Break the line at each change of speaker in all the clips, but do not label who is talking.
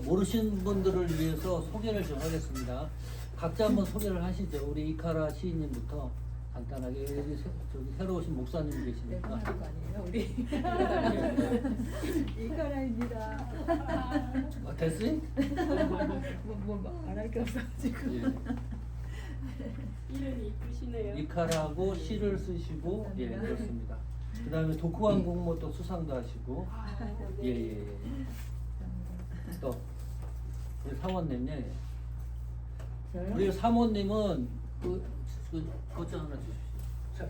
모르시는 분들을 위해서 소개를 좀 하겠습니다. 각자 한번 소개를 하시죠. 우리 이카라 시인님부터 간단하게. 여기 저기 새로 오신 목사님 계시니까.
하는 거 아니에요, 우리? 이카라입니다.
됐어요?
말할 게 없어가지고.
예.
이름이 이쁘시네요.
이카라고 시를 쓰시고, 예, 그렇습니다. 그 다음에 독후왕국 뭐또 수상도 하시고, 예, 예, 예. 또, 우리 사모님, 예. 우리 사모님은, 그것 하나 주십시오. 자,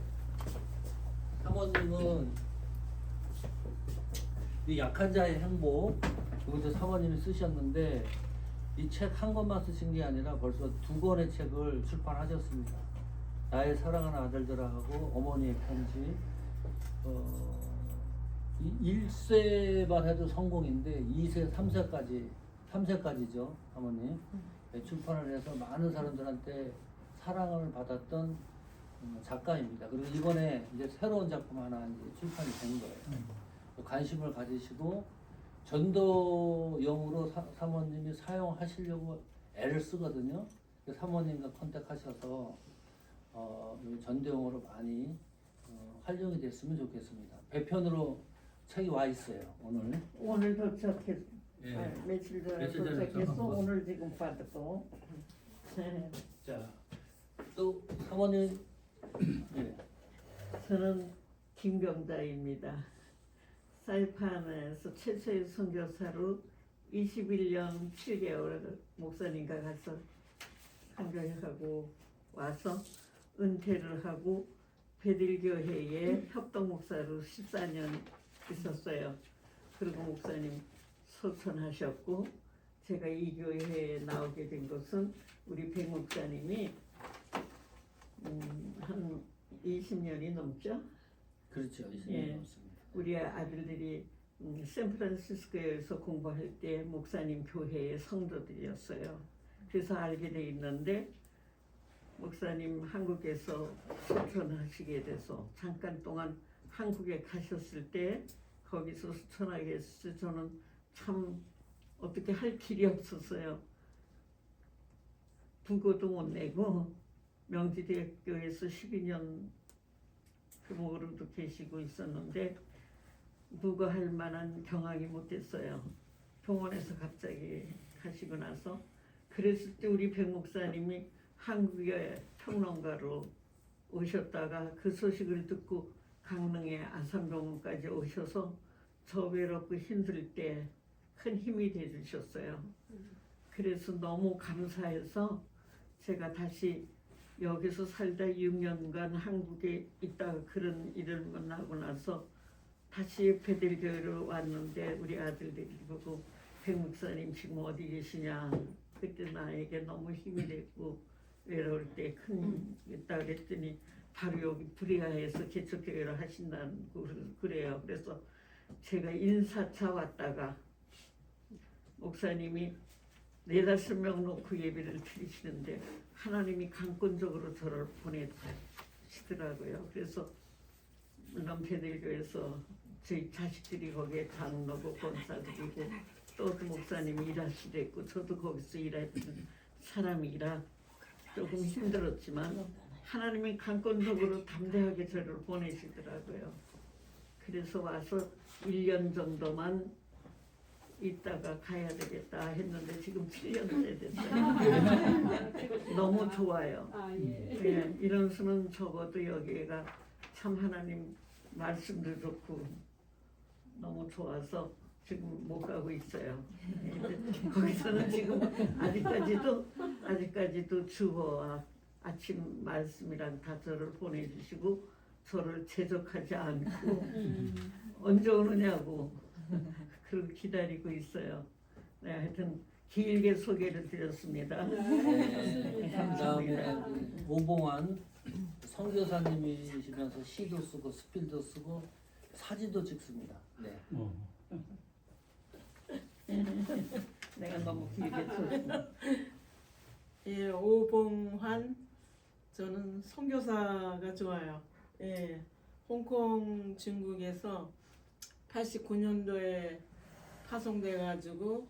사모님은, 이 약한 자의 행복, 이것도 사모님이 쓰셨는데, 이 책 한 권만 쓰신 게 아니라 벌써 2권의 책을 출판하셨습니다. 나의 사랑하는 아들들하고 어머니의 편지. 1세만 해도 성공인데 2세, 3세까지죠, 어머니. 출판을 해서 많은 사람들한테 사랑을 받았던 작가입니다. 그리고 이번에 이제 새로운 작품 하나 이제 출판이 된 거예요. 관심을 가지시고 전도용으로 사모님이 사용하시려고 애를 쓰거든요. 사모님과 컨택하셔서 전도용으로 많이 활용이 됐으면 좋겠습니다. 배편으로 책이 와 있어요.
오늘 도착했어.
예.
며칠 전에
며칠 전에
도착했어.
도착한
오늘 지금 받았고.
자, 또 사모님, 예.
저는 김경자입니다. 사이판에서 최초의 선교사로 21년 7개월 목사님과 가서 선교하고 와서 은퇴를 하고 베들교회에 협동목사로 14년 있었어요. 그리고 목사님 소천하셨고 제가 이 교회에 나오게 된 것은 우리 백 목사님이 한 20년이 넘죠.
그렇죠. 20년
예.
넘습니다.
우리 아들들이 샌프란시스코에서 공부할 때 목사님 교회의 성도들이었어요. 그래서 알게 돼 있는데 목사님 한국에서 수천하시게 돼서 잠깐 동안 한국에 가셨을 때 거기서 수천하게 했을 때 저는 참 어떻게 할 길이 없었어요. 부고도 못 내고 명지대학교에서 12년 교목으로도 계시고 있었는데 누가 할 만한 경악이 못했어요. 병원에서 갑자기 가시고 나서 그랬을 때 우리 백 목사님이 한국의 평론가로 오셨다가 그 소식을 듣고 강릉의 아산병원까지 오셔서 저 외롭고 힘들 때 큰 힘이 되주셨어요. 그래서 너무 감사해서 제가 다시 여기서 살다 6년간 한국에 있다가 그런 일을 만나고 나서 다시 베들교회로 왔는데 우리 아들들이 보고 백 목사님 지금 어디 계시냐. 그때 나에게 너무 힘이 됐고 외로울 때 큰 있다 그랬더니 바로 여기 브리아에서 개척교회를 하신다고 그래요. 그래서 제가 인사차 왔다가 목사님이 4-5명 놓고 예배를 드리시는데 하나님이 강권적으로 저를 보내시더라고요. 그래서 물론 베들교회에서 저희 자식들이 거기에 장로고 권사들이고 또 목사님이 일하시랬고 저도 거기서 일했던 사람이라 조금 힘들었지만 하나님이 강권적으로 담대하게 저를 보내시더라고요. 그래서 와서 1년 정도만 있다가 가야 되겠다 했는데 지금 7년째 됐어요. 너무 좋아요. 예, 이런 수는 적어도 여기가 참 하나님 말씀도 좋고 너무 좋아서 지금 못 가고 있어요. 거기서는 지금 아직까지도 주어와 아침 말씀이랑 다 저를 보내주시고 저를 제적하지 않고 언제 오느냐고 그렇게 기다리고 있어요. 네, 하여튼 길게 소개를 드렸습니다.
그 다음에 오봉환 선교사님이시면서 시도 쓰고 스필도 쓰고 사진도 찍습니다. 네.
내가 너무 길게 썼어.
예, 오봉환. 저는 선교사가 좋아요. 예, 홍콩 중국에서 89년도에 파송돼가지고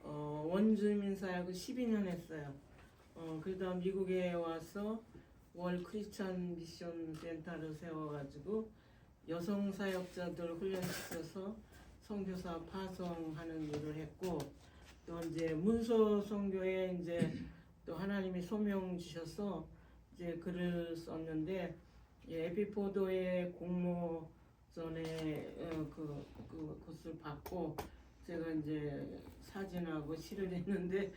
원주민 사역을 12년 했어요. 그러다 미국에 와서 월 크리스천 미션 센터를 세워가지고 여성 사역자들 훈련시켜서 선교사 파송하는 일을 했고, 또 이제 문서 선교에 이제 또 하나님이 소명 주셔서 이제 글을 썼는데, 에피포도의 공모전에 그것을 받고 제가 이제 사진하고 시를 했는데,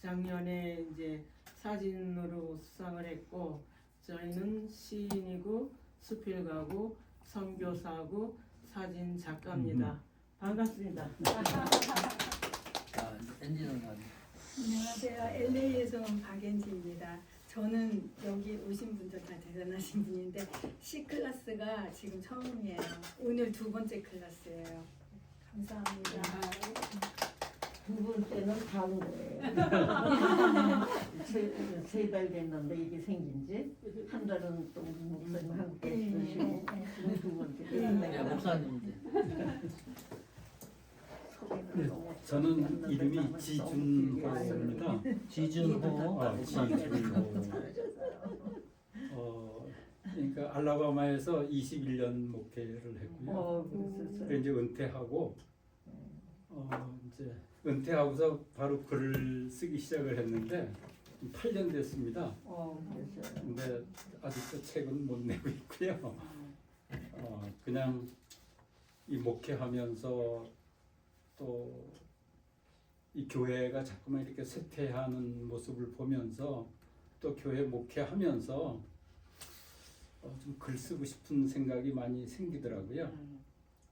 작년에 이제 사진으로 수상을 했고, 저희는 시인이고 수필가고 선교사고 사진 작가입니다. 반갑습니다.
자, 엔지는
안녕하세요. LA에서 온 박엔지입니다. 저는 여기 오신 분들 다 대단하신 분인데 C클래스가 지금 처음이에요. 오늘 두 번째 클래스예요. 감사합니다.
두 번째는 다온 거예요. 세 달 됐는데 이게 생긴 지 한 달은 또 목사님 함께 있으시고 지금 두 번째.
네, 목사님인데.
네, 저는 이름이 지준호입니다.
지준호.
지준호. 그러니까 알라바마에서 21년 목회를 했고요. 그래서 이제 은퇴하고 이제 은퇴하고서 바로 글을 쓰기 시작을 했는데 8년 됐습니다. 근데 아직도 책은 못 내고 있고요. 그냥 이 목회하면서 또 이 교회가 자꾸만 이렇게 쇠퇴하는 모습을 보면서 또 교회 목회하면서 좀 글 쓰고 싶은 생각이 많이 생기더라고요.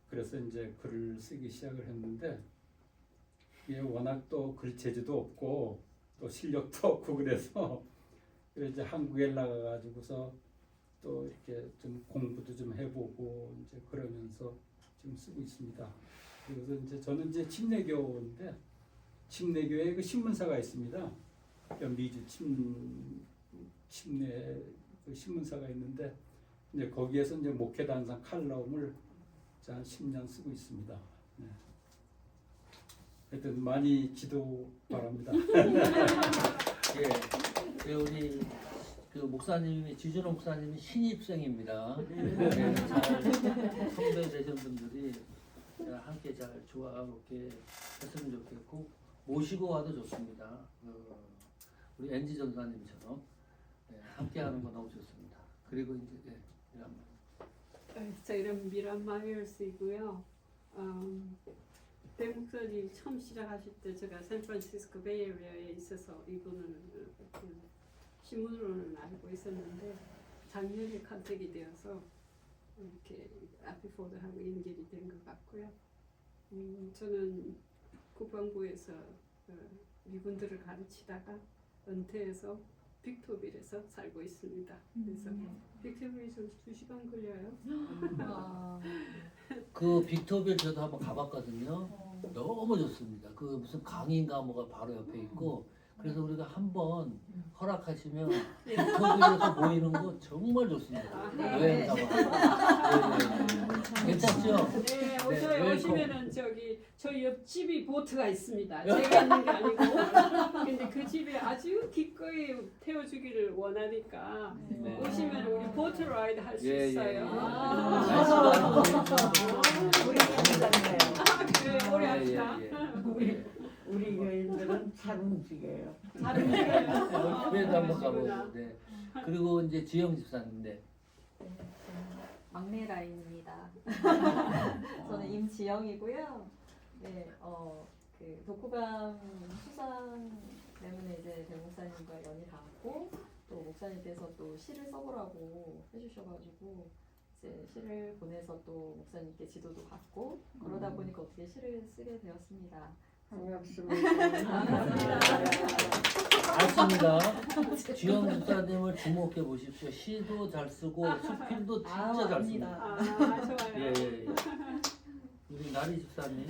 그래서 이제 글을 쓰기 시작을 했는데 이게 워낙 또 글 재주도 없고 또 실력도 없고 그래서 이제 한국에 나가가지고서 또 이렇게 좀 공부도 좀 해보고 이제 그러면서 지금 쓰고 있습니다. 그래서 이제 저는 이제 침례교인데 침례교에 그 신문사가 있습니다. 미주 침례 그 신문사가 있는데 이제 거기에서 이제 목회단상 칼럼을 한 10년 쓰고 있습니다. 네. 하여튼 많이 기도 바랍니다.
예, 우리 그 목사님이 지준호 목사님이 신입생입니다. 네, 잘 선배되신 분들이 함께 잘 조화롭게 했으면 좋겠고 모시고 와도 좋습니다. 우리 엔지 전사님처럼 함께하는 거 너무 좋습니다. 그리고 이제
저 이름 미란 마이얼스이고요. 배 목사님 처음 시작하실 때 제가 샌프란시스코 베이에리아에 있어서 이분을 신문으로는 알고 있었는데 작년에 컨택이 되어서 이렇게 아피포드하고 연결이 된 것 같고요. 저는 국방부에서 미군들을 가르치다가 은퇴해서 빅토빌에서 살고 있습니다. 그래서 빅토빌에서 2시간 걸려요.
그 빅토빌 저도 한번 가봤거든요. 너무 좋습니다. 그 무슨 강인가 뭐가 바로 옆에 있고 그래서 우리가 한번 허락하시면 빅토빌에서 모이는 거 정말 좋습니다. 여행 가봐. 괜찮죠?
네,
네,
오시면은 저희 옆집이 보트가 있습니다. 제가 있는 게 아니고. 근데 그 집에 아주 기꺼이 태워주기를 원하니까
네.
오시면 우리 보트 라이드 할 수 있어요.
우리 감사해요.
그래, 오래 합시다.
우리 교인들은 잘 움직여요.
잘 움직여요.
그래도 한번 가보죠. 네. 그리고 이제 지영 집사님인데
막내 라인입니다. 저는 임지영이고요. 네, 그 독후감 수상 때문에 이제 배 목사님과 연이 닿았고 또 목사님께서 또 시를 써보라고 해주셔가지고 이제 시를 보내서 또 목사님께 지도도 받고 그러다 보니까 어떻게 시를 쓰게 되었습니다.
반갑습니다.
맞습니다. 지영 집사님을 주목해 보십시오. 시도 잘 쓰고 수필도 진짜 잘 씁니다.
아, 좋아요.
예. 우리 나리 집사님,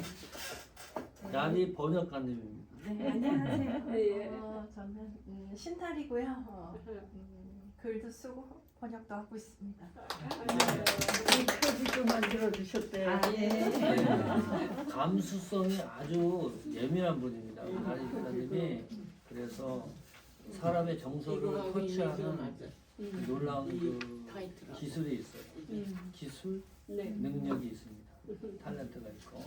나리 번역가님입니다.
네, 안녕하세요.
예.
저는 신탈이고요. 글도 쓰고
번역도 하고 있습니다.
이 표지도 만들어 주셨대요.
네. 감수성이 아주 예민한 분입니다. 나리 기사님이. 그래서 사람의 정서를
이거하고
터치하는
있는 게 맞아.
놀라운 그
타이틀하고.
기술이 있어요. 기술,
네.
능력이 있습니다. 탤런트가 있고.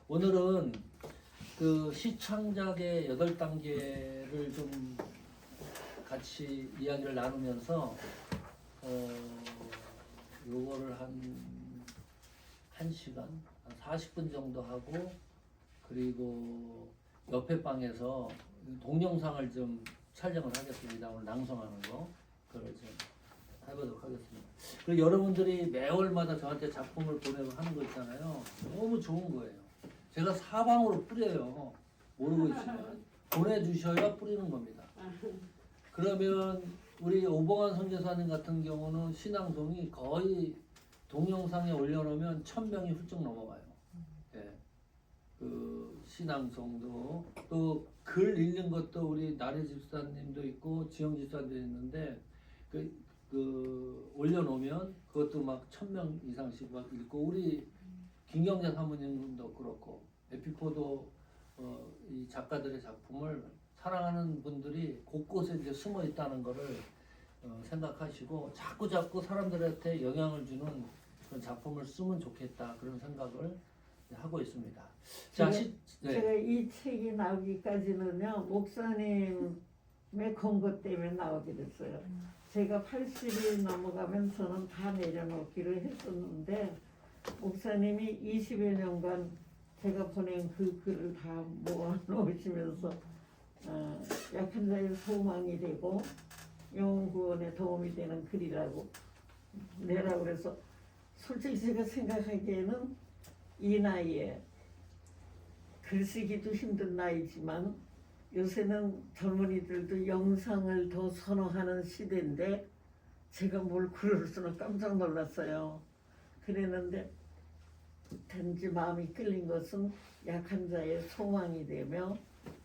오늘은 그 시창작의 8단계를 좀 같이 이야기를 나누면서 요거를 한 1시간, 한 40분 정도 하고, 그리고 옆에 방에서 동영상을 좀 촬영을 하겠습니다. 오늘 낭송하는 거. 그걸 좀 해보도록 하겠습니다. 그리고 여러분들이 매월마다 저한테 작품을 보내고 하는 거 있잖아요. 너무 좋은 거예요. 제가 사방으로 뿌려요. 모르고 있으면. 보내주셔야 뿌리는 겁니다. 그러면 우리 오봉환 선교사님 같은 경우는 신앙송이 거의 동영상에 올려놓으면 1000명이 훌쩍 넘어가요. 예. 그 신앙송도 또 글 읽는 것도 우리 나래 집사님도 있고 지영 집사님도 있는데 그 올려놓으면 그것도 막 1000명 이상씩 막 읽고, 우리 김경자 사모님도 그렇고 에피포도 이 작가들의 작품을 사랑하는 분들이 곳곳에 이제 숨어 있다는 것을 생각하시고 자꾸 사람들한테 영향을 주는 그런 작품을 쓰면 좋겠다, 그런 생각을 하고 있습니다. 자,
제가 이 책이 나오기까지는요, 목사님의 권고 때문에 나오게 됐어요. 제가 80일 넘어가면서는 다 내려놓기를 했었는데, 목사님이 20여 년간 제가 보낸 그 글을 다 모아놓으시면서 약한 자의 소망이 되고 영혼 구원에 도움이 되는 글이라고 내라고 그래서, 솔직히 제가 생각하기에는 이 나이에 글쓰기도 힘든 나이지만 요새는 젊은이들도 영상을 더 선호하는 시대인데 제가 뭘 글을 쓰나 깜짝 놀랐어요. 그랬는데 단지 마음이 끌린 것은 약한 자의 소망이 되며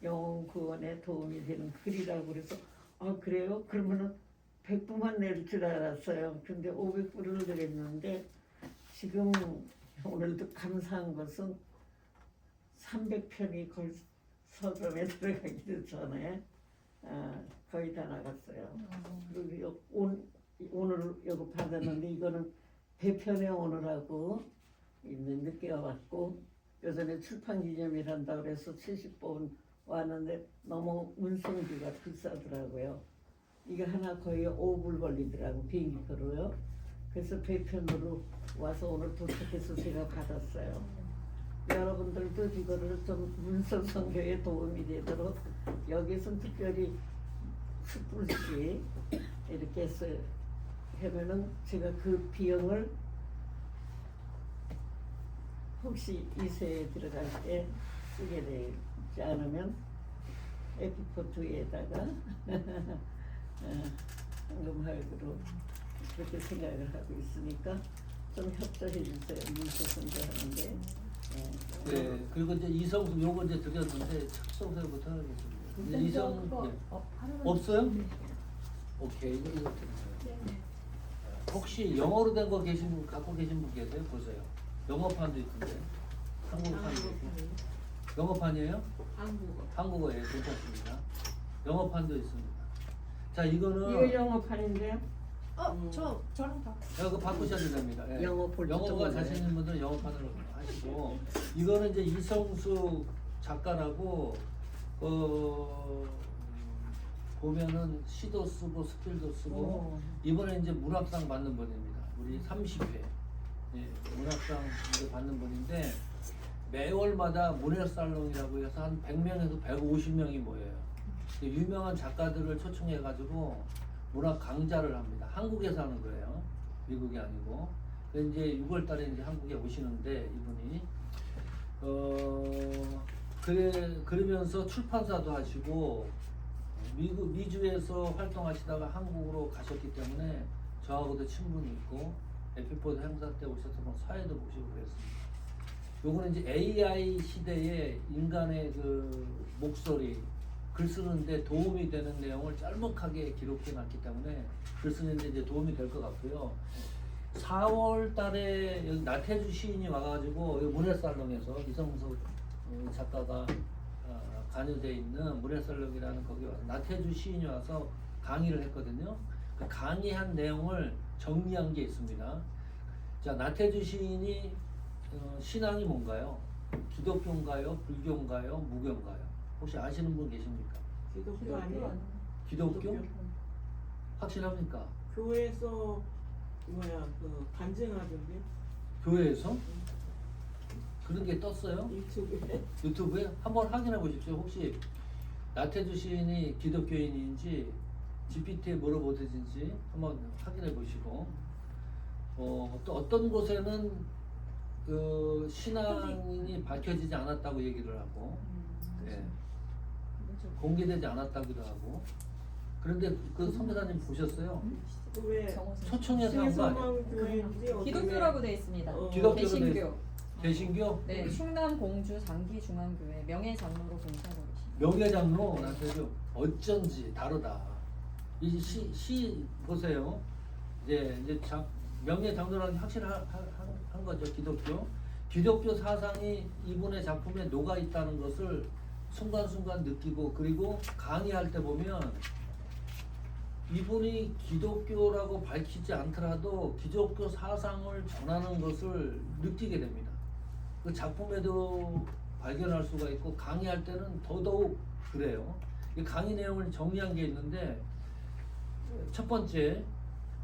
영혼 구원에 도움이 되는 글이라고 그래서 그래요? 그러면은 100부만 낼 줄 알았어요. 근데 500부를 드렸는데 지금 오늘도 감사한 것은 300편이 서점에 들어가기도 전에 거의 다 나갔어요. 그리고 오늘 이거 받았는데 이거는 배편에 오늘하고 늦게 왔고, 요전에 출판기념일한다고 그래서 70번 왔는데 너무 운송비가 비싸더라고요. 이거 하나 거의 5불 걸리더라고, 비행기표로요. 그래서 배편으로 와서 오늘 도착해서 제가 받았어요. 여러분들도 이거를 좀 문서 선교에 도움이 되도록 여기선 특별히 10불씩 이렇게 해서 하면은 제가 그 비용을 혹시 이세에 들어갈 때 쓰게 되지 않으면 에피포트에다가 황금할구로 그렇게 생각을 하고 있으니까 좀 협조해 주세요. 문서 선교하는데.
네. 그리고 이제 이성수 요거 이제 드렸는데 착성서부터 하겠습니다. 이성 없어요? 오케이, 이거 드리세요. 혹시 영어로 된 거 갖고 계신 분 계세요? 보세요. 영어판도 있던데. 한국판도 있고. 영어판이에요? 한국어예요. 괜찮습니다. 영어판도 있습니다. 자, 이거는
이거 영어판인데요?
저랑 다.
이거 바꾸셔도 됩니다. 예.
영어 볼
영어가
줄
자신 있는 분들은 영어판으로 하시고, 이거는 이제 이성수 작가라고 보면은 시도 쓰고 스킬도 쓰고 이번에 이제 문학상 받는 분입니다. 우리 30회 문학상 이제 받는 분인데 매월마다 문학살롱이라고 해서 한 100명에서 150명이 모여요. 유명한 작가들을 초청해가지고 문학 강좌를 합니다. 한국에서 하는 거예요. 미국이 아니고. 이제 6월달에 이제 한국에 오시는데 이분이 그러면서 출판사도 하시고 미주에서 활동하시다가 한국으로 가셨기 때문에 저하고도 친분이 있고 에피포드 행사 때 오셔서 뭐 사회도 보시고 그랬습니다. 요거는 이제 AI 시대에 인간의 그 목소리, 글 쓰는데 도움이 되는 내용을 짤막하게 기록해 놨기 때문에 글 쓰는데 이제 도움이 될 것 같고요. 4월 달에 여기 나태주 시인이 와가지고 여기 문해살롱에서 이성석 작가가 관여되어 있는 문해살롱이라는 거기 와서 나태주 시인이 와서 강의를 했거든요. 그 강의한 내용을 정리한 게 있습니다. 자, 나태주 시인이 신앙이 뭔가요? 기독교인가요? 불교인가요? 무교인가요? 혹시 아시는 분 계십니까?
기독교 아니에요?
기독교? 확실합니까?
교회에서 뭐야 그 간증하던데
교회에서? 그런 게 떴어요?
유튜브에.
유튜브에? 한번 확인해 보십시오. 혹시 나태주 시인이 기독교인인지 GPT에 물어보든지 한번 확인해 보시고 또 어떤 곳에는 그 신앙이 밝혀지지 않았다고 얘기를 하고 네. 공개되지 않았다기도 하고 그런데 그 선배사님 보셨어요?
그왜
초청해서 한 거 아니에요?
교회인지
기독교라고 돼 있습니다.
기독교로
개신교.
개신교?
네, 충남 공주 장기중앙교회 명예장로로 봉사하고 계십니다.
명예장로 나한테도 어쩐지 다르다. 이 시 보세요. 이제 명예장로라는 게 확실한 거죠. 기독교 사상이 이분의 작품에 녹아 있다는 것을 순간순간 느끼고 그리고 강의할 때 보면 이분이 기독교라고 밝히지 않더라도 기독교 사상을 전하는 것을 느끼게 됩니다. 그 작품에도 발견할 수가 있고 강의할 때는 더더욱 그래요. 이 강의 내용을 정리한 게 있는데 첫 번째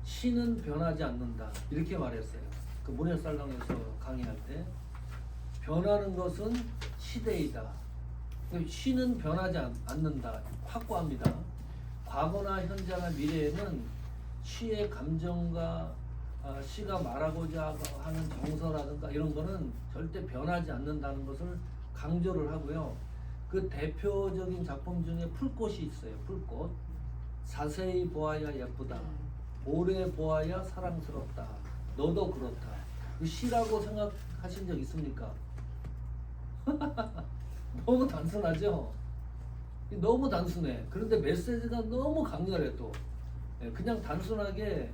시는 변하지 않는다 이렇게 말했어요. 그 문해살롱에서 강의할 때 변하는 것은 시대이다. 시는 변하지 않는다. 확고합니다. 과거나 현재나 미래에는 시의 감정과 시가 말하고자 하는 정서라든가 이런 거는 절대 변하지 않는다는 것을 강조를 하고요. 그 대표적인 작품 중에 풀꽃이 있어요. 풀꽃. 자세히 보아야 예쁘다. 오래 보아야 사랑스럽다. 너도 그렇다. 그 시라고 생각하신 적 있습니까? 너무 단순하죠? 너무 단순해. 그런데 메시지가 너무 강렬해 또. 그냥 단순하게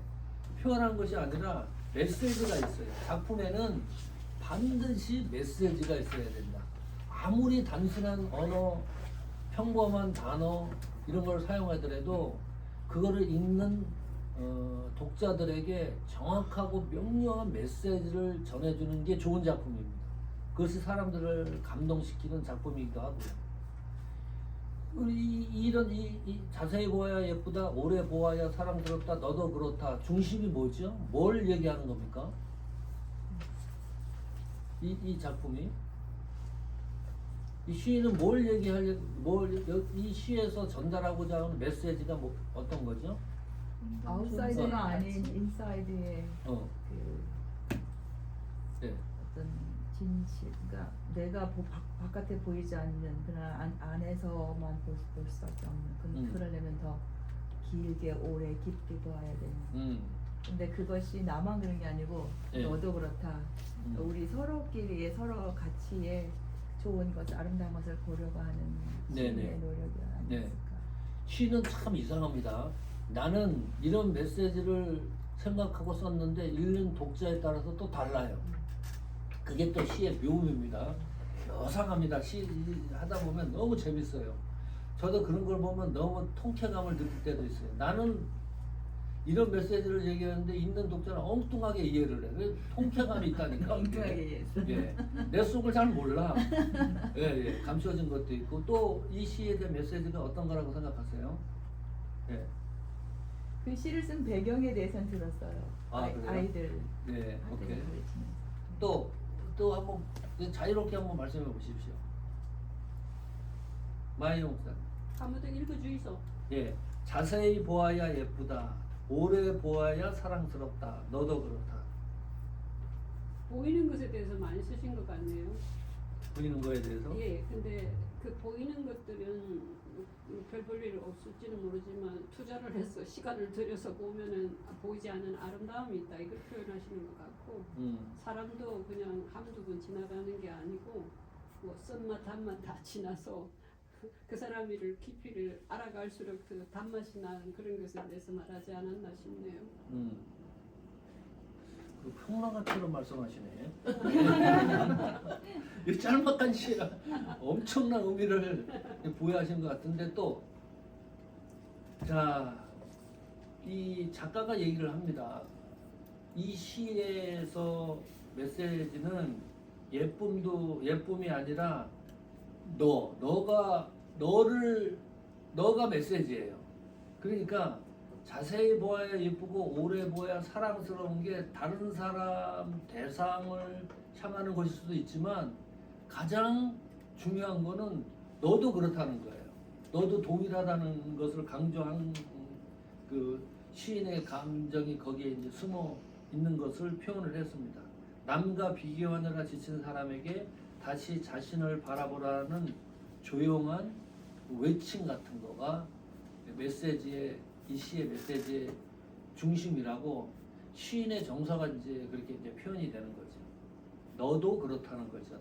표현한 것이 아니라 메시지가 있어요. 작품에는 반드시 메시지가 있어야 된다. 아무리 단순한 언어, 평범한 단어 이런 걸 사용하더라도 그거를 읽는 독자들에게 정확하고 명료한 메시지를 전해주는 게 좋은 작품입니다. 그것이 사람들을 감동시키는 작품이기도 하고요. 이런 자세히 보아야 예쁘다, 오래 보아야 사랑스럽다, 너도 그렇다. 중심이 뭐죠? 뭘 얘기하는 겁니까? 이 작품이 이 시인은 뭘 이 시에서 전달하고자 하는 메시지가 어떤 거죠?
아웃사이드가 아닌 인사이드의
네.
어떤 진실, 그러니까 내가 바깥에 보이지 않는 그러나 안에서만 볼 수밖에 없는 그러려면 더 길게 오래 깊게 보아야 되는. 근데 그것이 나만 그런 게 아니고
네.
너도 그렇다. 우리 서로끼리의 서로 가치에 좋은 것, 아름다운 것을 보려고 하는
네네.
시인의 노력이
네.
아닐까.
시는 참 이상합니다. 나는 이런 메시지를 생각하고 썼는데 읽는 독자에 따라서 또 달라요. 그게 또 시의 묘미입니다. 묘상합니다. 시 하다 보면 너무 재밌어요. 저도 그런 걸 보면 너무 통쾌감을 느낄 때도 있어요. 나는 이런 메시지를 얘기하는데 읽는 독자는 엉뚱하게 이해를 해. 왜 통쾌감이 있다니까.
엉뚱하게 이해했어.
예. 내 속을 잘 몰라. 예. 감춰진 것도 있고 또 이 시에 대한 메시지가 어떤 거라고 생각하세요? 예.
그 시를 쓴 배경에 대해서는 들었어요.
그래요?
아이들.
네, 오케이.
가르치면서.
또 한번 자유롭게 한번 말씀해 보십시오. 마이영 목사님.
아무도 읽어주이소.
예, 자세히 보아야 예쁘다. 오래 보아야 사랑스럽다. 너도 그렇다.
보이는 것에 대해서 많이 쓰신 것 같네요.
보이는 거에 대해서.
예, 근데 그 보이는 것들은 별 볼 일 없을지는 모르지만 투자를 해서 시간을 들여서 보면은 보이지 않는 아름다움이 있다 이걸 표현하시는 것 같고 사람도 그냥 한두 번 지나가는 게 아니고 뭐 쓴맛 단맛 다 지나서 그 사람의 깊이를 알아갈수록 그 단맛이 나는 그런 것에 대해서 말하지 않았나 싶네요.
그 평론가처럼 말씀하시네. 이 짤막한 시가 엄청난 의미를 부여하신 것 같은데 또, 자, 이 작가가 얘기를 합니다. 이 시에서 메시지는 예쁨이 아니라 너가 메시지예요. 그러니까 자세히 보아야 예쁘고 오래 보아야 사랑스러운 게 다른 사람 대상을 향하는 것일 수도 있지만 가장 중요한 거는 너도 그렇다는 거예요. 너도 동일하다는 것을 강조한 그 시인의 감정이 거기에 이제 숨어 있는 것을 표현을 했습니다. 남과 비교하느라 지친 사람에게 다시 자신을 바라보라는 조용한 외침 같은 거가 이 시의 메시지의 중심이라고 시인의 정서가 이제 그렇게 이제 표현이 되는 거죠. 너도 그렇다는 거죠.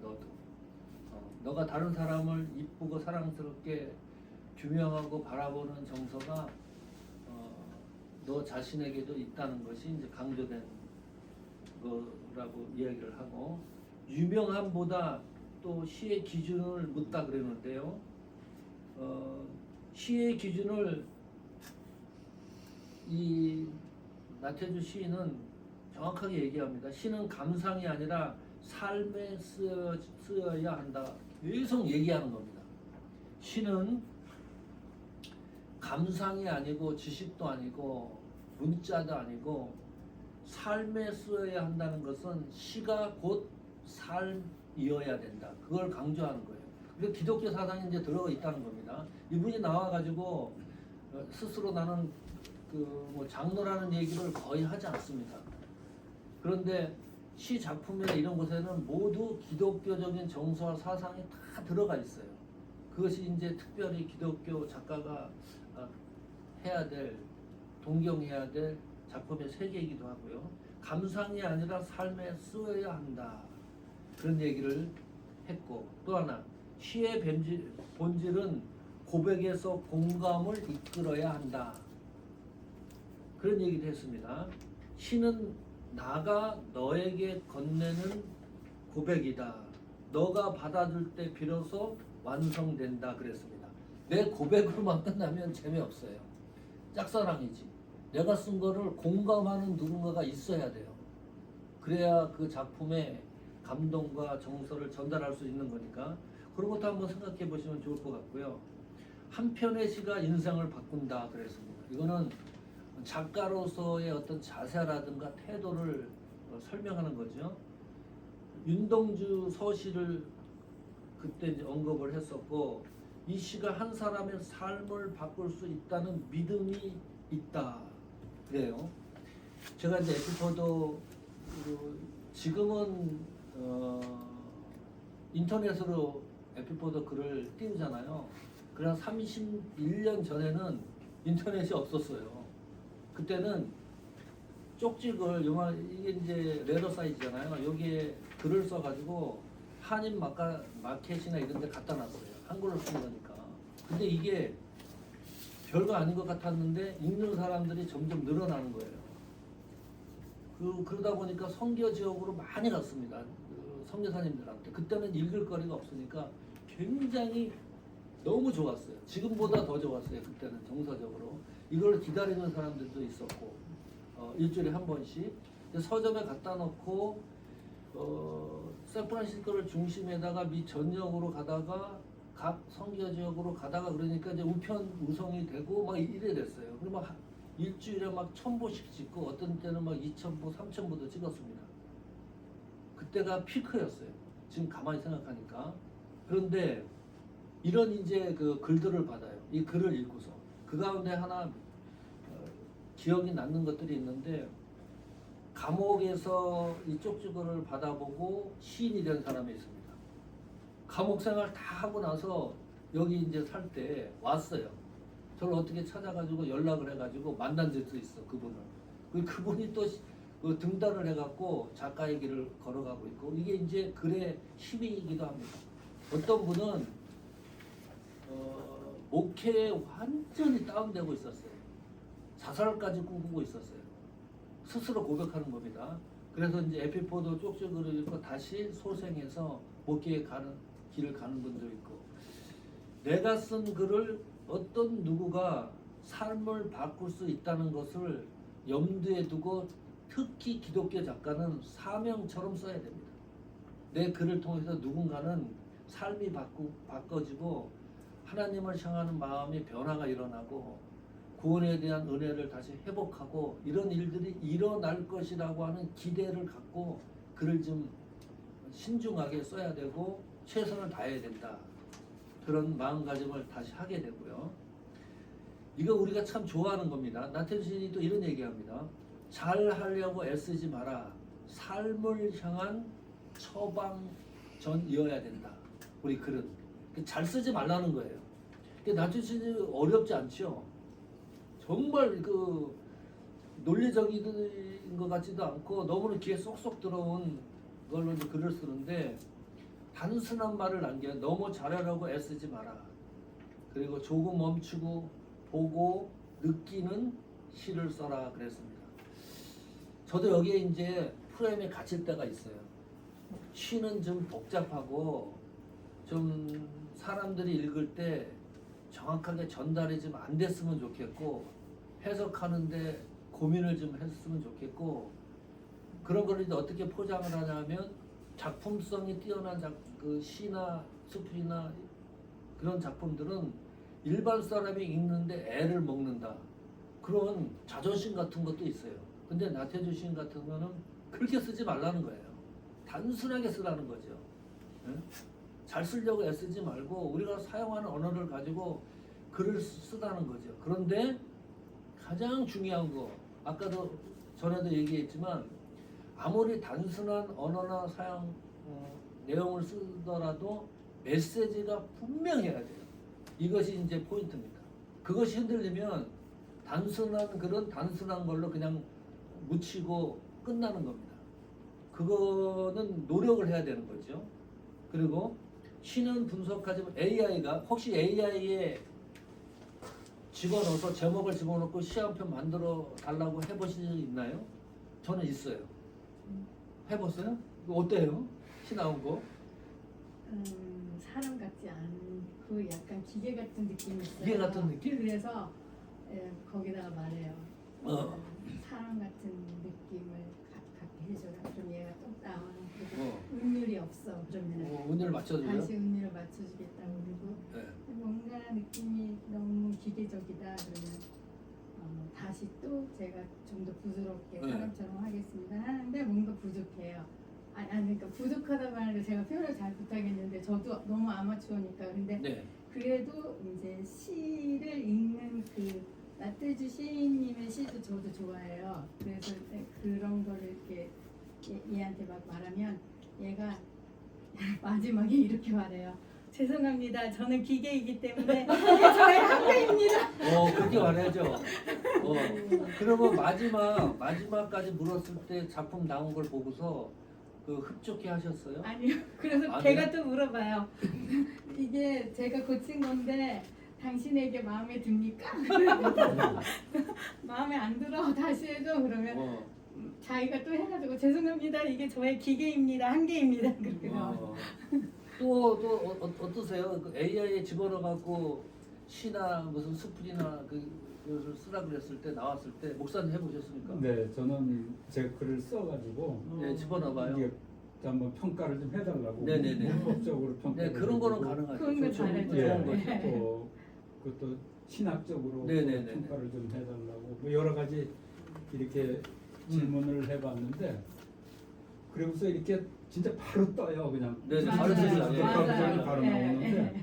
너가 다른 사람을 이쁘고 사랑스럽게 규명하고 바라보는 정서가 너 자신에게도 있다는 것이 이제 강조된 거라고 이야기를 하고, 유명함보다 또 시의 기준을 묻다 그랬는데요. 시의 기준을 이 나태주 시인은 정확하게 얘기합니다. 시는 감상이 아니라 삶에 쓰여야 한다. 계속 얘기하는 겁니다. 시는 감상이 아니고 지식도 아니고 문자도 아니고 삶에 쓰여야 한다는 것은 시가 곧 삶이어야 된다. 그걸 강조하는 거예요. 그래서 기독교 사상이 이제 들어가 있다는 겁니다. 이분이 나와가지고 스스로 나는 뭐 장로라는 얘기를 거의 하지 않습니다. 그런데 시 작품이나 이런 곳에는 모두 기독교적인 정서와 사상이 다 들어가 있어요. 그것이 이제 특별히 기독교 작가가 해야 될, 동경해야 될 작품의 세계이기도 하고요. 감상이 아니라 삶에 쓰여야 한다. 그런 얘기를 했고, 또 하나 시의 본질은 고백에서 공감을 이끌어야 한다. 그런 얘기를 했습니다. 시는 나가 너에게 건네는 고백이다. 너가 받아줄 때 비로소 완성된다 그랬습니다. 내 고백으로만 끝나면 재미없어요. 짝사랑이지. 내가 쓴 거를 공감하는 누군가가 있어야 돼요. 그래야 그 작품의 감동과 정서를 전달할 수 있는 거니까 그런 것도 한번 생각해 보시면 좋을 것 같고요. 한 편의 시가 인생을 바꾼다 그랬습니다. 이거는 작가로서의 어떤 자세라든가 태도를 설명하는 거죠. 윤동주 서시를 그때 이제 언급을 했었고, 이 시가 한 사람의 삶을 바꿀 수 있다는 믿음이 있다 그래요. 제가 이제 에피포도 지금은 인터넷으로 에피포도 글을 띄우잖아요. 그냥 31년 전에는 인터넷이 없었어요. 그때는 쪽지글, 이게 이제 레더 사이즈잖아요. 여기에 글을 써가지고 한인 마켓이나 이런 데 갖다 놨어요. 한글로 쓴 거니까. 근데 이게 별거 아닌 것 같았는데 읽는 사람들이 점점 늘어나는 거예요. 그러다 보니까 선교 지역으로 많이 갔습니다. 선교사님들한테. 그때는 읽을 거리가 없으니까 굉장히 너무 좋았어요. 지금보다 더 좋았어요. 그때는 정서적으로. 이걸 기다리는 사람들도 있었고, 일주일에 한 번씩 서점에 갖다 놓고 샌프란시스코를 중심에다가 미 전역으로 가다가 각 선교 지역으로 가다가 그러니까 이제 우성이 되고 막 이래 됐어요. 그리고 막 일주일에 막 1000부씩 찍고 어떤 때는 막 2000부, 3000부도 찍었습니다. 그때가 피크였어요. 지금 가만히 생각하니까. 그런데 이런 이제 그 글들을 받아요. 이 글을 읽고서 그 가운데 하나 기억이 남는 것들이 있는데, 감옥에서 이 쪽지글을 받아보고 시인이 된 사람이 있습니다. 감옥 생활 다 하고 나서 여기 이제 살 때 왔어요. 저를 어떻게 찾아가지고 연락을 해가지고 만난 적도 있어, 그분을. 그분이 또 그 등단을 해갖고 작가의 길을 걸어가고 있고, 이게 이제 글의 힘이기도 합니다. 어떤 분은 목회에 완전히 다운되고 있었어요. 자살까지 꿈꾸고 있었어요. 스스로 고백하는 겁니다. 그래서 이제 에피포도 쪽쪽으로 읽고 다시 소생해서 목회에 가는 길을 가는 분도 있고, 내가 쓴 글을 어떤 누구가 삶을 바꿀 수 있다는 것을 염두에 두고 특히 기독교 작가는 사명처럼 써야 됩니다. 내 글을 통해서 누군가는 삶이 바꿔지고 하나님을 향하는 마음의 변화가 일어나고 구원에 대한 은혜를 다시 회복하고 이런 일들이 일어날 것이라고 하는 기대를 갖고 글을 좀 신중하게 써야 되고 최선을 다해야 된다. 그런 마음가짐을 다시 하게 되고요. 이거 우리가 참 좋아하는 겁니다. 나태주 시인이 또 이런 얘기합니다. 잘 하려고 애쓰지 마라. 삶을 향한 처방전이어야 된다. 우리 글은. 잘 쓰지 말라는 거예요. 나태주 시인이 어렵지 않죠. 정말 그 논리적인 것 같지도 않고 너무나 귀에 쏙쏙 들어온 걸로 이제 글을 쓰는데, 단순한 말을 남겨 너무 잘하려고 애쓰지 마라. 그리고 조금 멈추고 보고 느끼는 시를 써라 그랬습니다. 저도 여기에 이제 프레임에 갇힐 때가 있어요. 시는 좀 복잡하고 좀 사람들이 읽을 때 정확하게 전달이 좀 안 됐으면 좋겠고, 해석하는데 고민을 좀 했으면 좋겠고, 그런 걸 이제 어떻게 포장을 하냐면 작품성이 뛰어난 그 시나 수필이나 그런 작품들은 일반 사람이 읽는데 애를 먹는다. 그런 자존심 같은 것도 있어요. 근데 나태주 시인 같은 거는 그렇게 쓰지 말라는 거예요. 단순하게 쓰라는 거죠. 응? 잘 쓰려고 애쓰지 말고 우리가 사용하는 언어를 가지고 글을 쓰다는 거죠. 그런데 가장 중요한 거, 아까도 전에도 얘기했지만 아무리 단순한 언어나 사용 내용을 쓰더라도 메시지가 분명해야 돼요. 이것이 이제 포인트입니다. 그것이 흔들리면 단순한 글은 단순한 걸로 그냥 묻히고 끝나는 겁니다. 그거는 노력을 해야 되는 거죠. 그리고 시는 분석하지만 AI가 혹시 AI에 집어넣어서 제목을 집어넣고 시 한 편 만들어 달라고 해보신 적 있나요? 저는 있어요. 해봤어요? 어때요? 시 나온 거?
사람 같지 않고 약간 기계 같은 느낌이 있어요.
기계 같은 느낌?
그래서 거기다가 말해요.
어.
사람 같은 느낌을 갖게 해줘라. 그럼 얘가 똑딱 그리고
어.
운율이 없어. 그러면
운율을 맞춰줘요?
다시 운율을 맞춰주겠다고 그러고
네.
뭔가 느낌이 너무 기계적이다. 그러면 다시 또 제가 좀 더 부드럽게
네.
사람처럼 하겠습니다 하는데 뭔가 부족해요. 아니 그러니까 부족하다고 하는데 제가 표현을 잘 못하겠는데 저도 너무 아마추어니까. 근데
네.
그래도 이제 시를 읽는 그 나태주 시인님의 시도 저도 좋아해요. 그래서 그런 거를 이렇게 얘한테 막 말하면 얘가 마지막에 이렇게 말해요. 죄송합니다. 저는 기계이기 때문에 이게 저의 한계입니다.
그렇게 말해야죠. 그러면 마지막까지 물었을 때 작품 나온 걸 보고서 그 흡족해 하셨어요?
아니요. 그래서
아니요?
걔가 또 물어봐요. 이게 제가 고친 건데 당신에게 마음에 듭니까? 마음에 안 들어. 다시 해줘. 그러면 자기가 또 해가지고 죄송합니다. 이게 저의 기계입니다. 한계입니다. 그렇게 나와요.
또 어떠세요? 그 AI에 집어넣어갖고 시나 무슨 수풀이나 그것을 쓰라 그랬을 때 나왔을 때 목사님 해보셨습니까?
네, 저는 제 글을 써가지고
네, 집어넣어봐요.
이게 한번 평가를 좀 해달라고.
네네네.
문법적으로 평가.
네, 그런 거는 가능하죠.
그런 건
좋은
잘하죠.
좋은 거죠.
네.
또 그것도 신학적으로
네네네.
평가를 좀 해달라고 뭐 여러 가지 이렇게 질문을 해봤는데, 그러고서 이렇게 진짜 바로 떠요. 그냥
네네,
바로 뜨죠.
바로
네.
나오는데,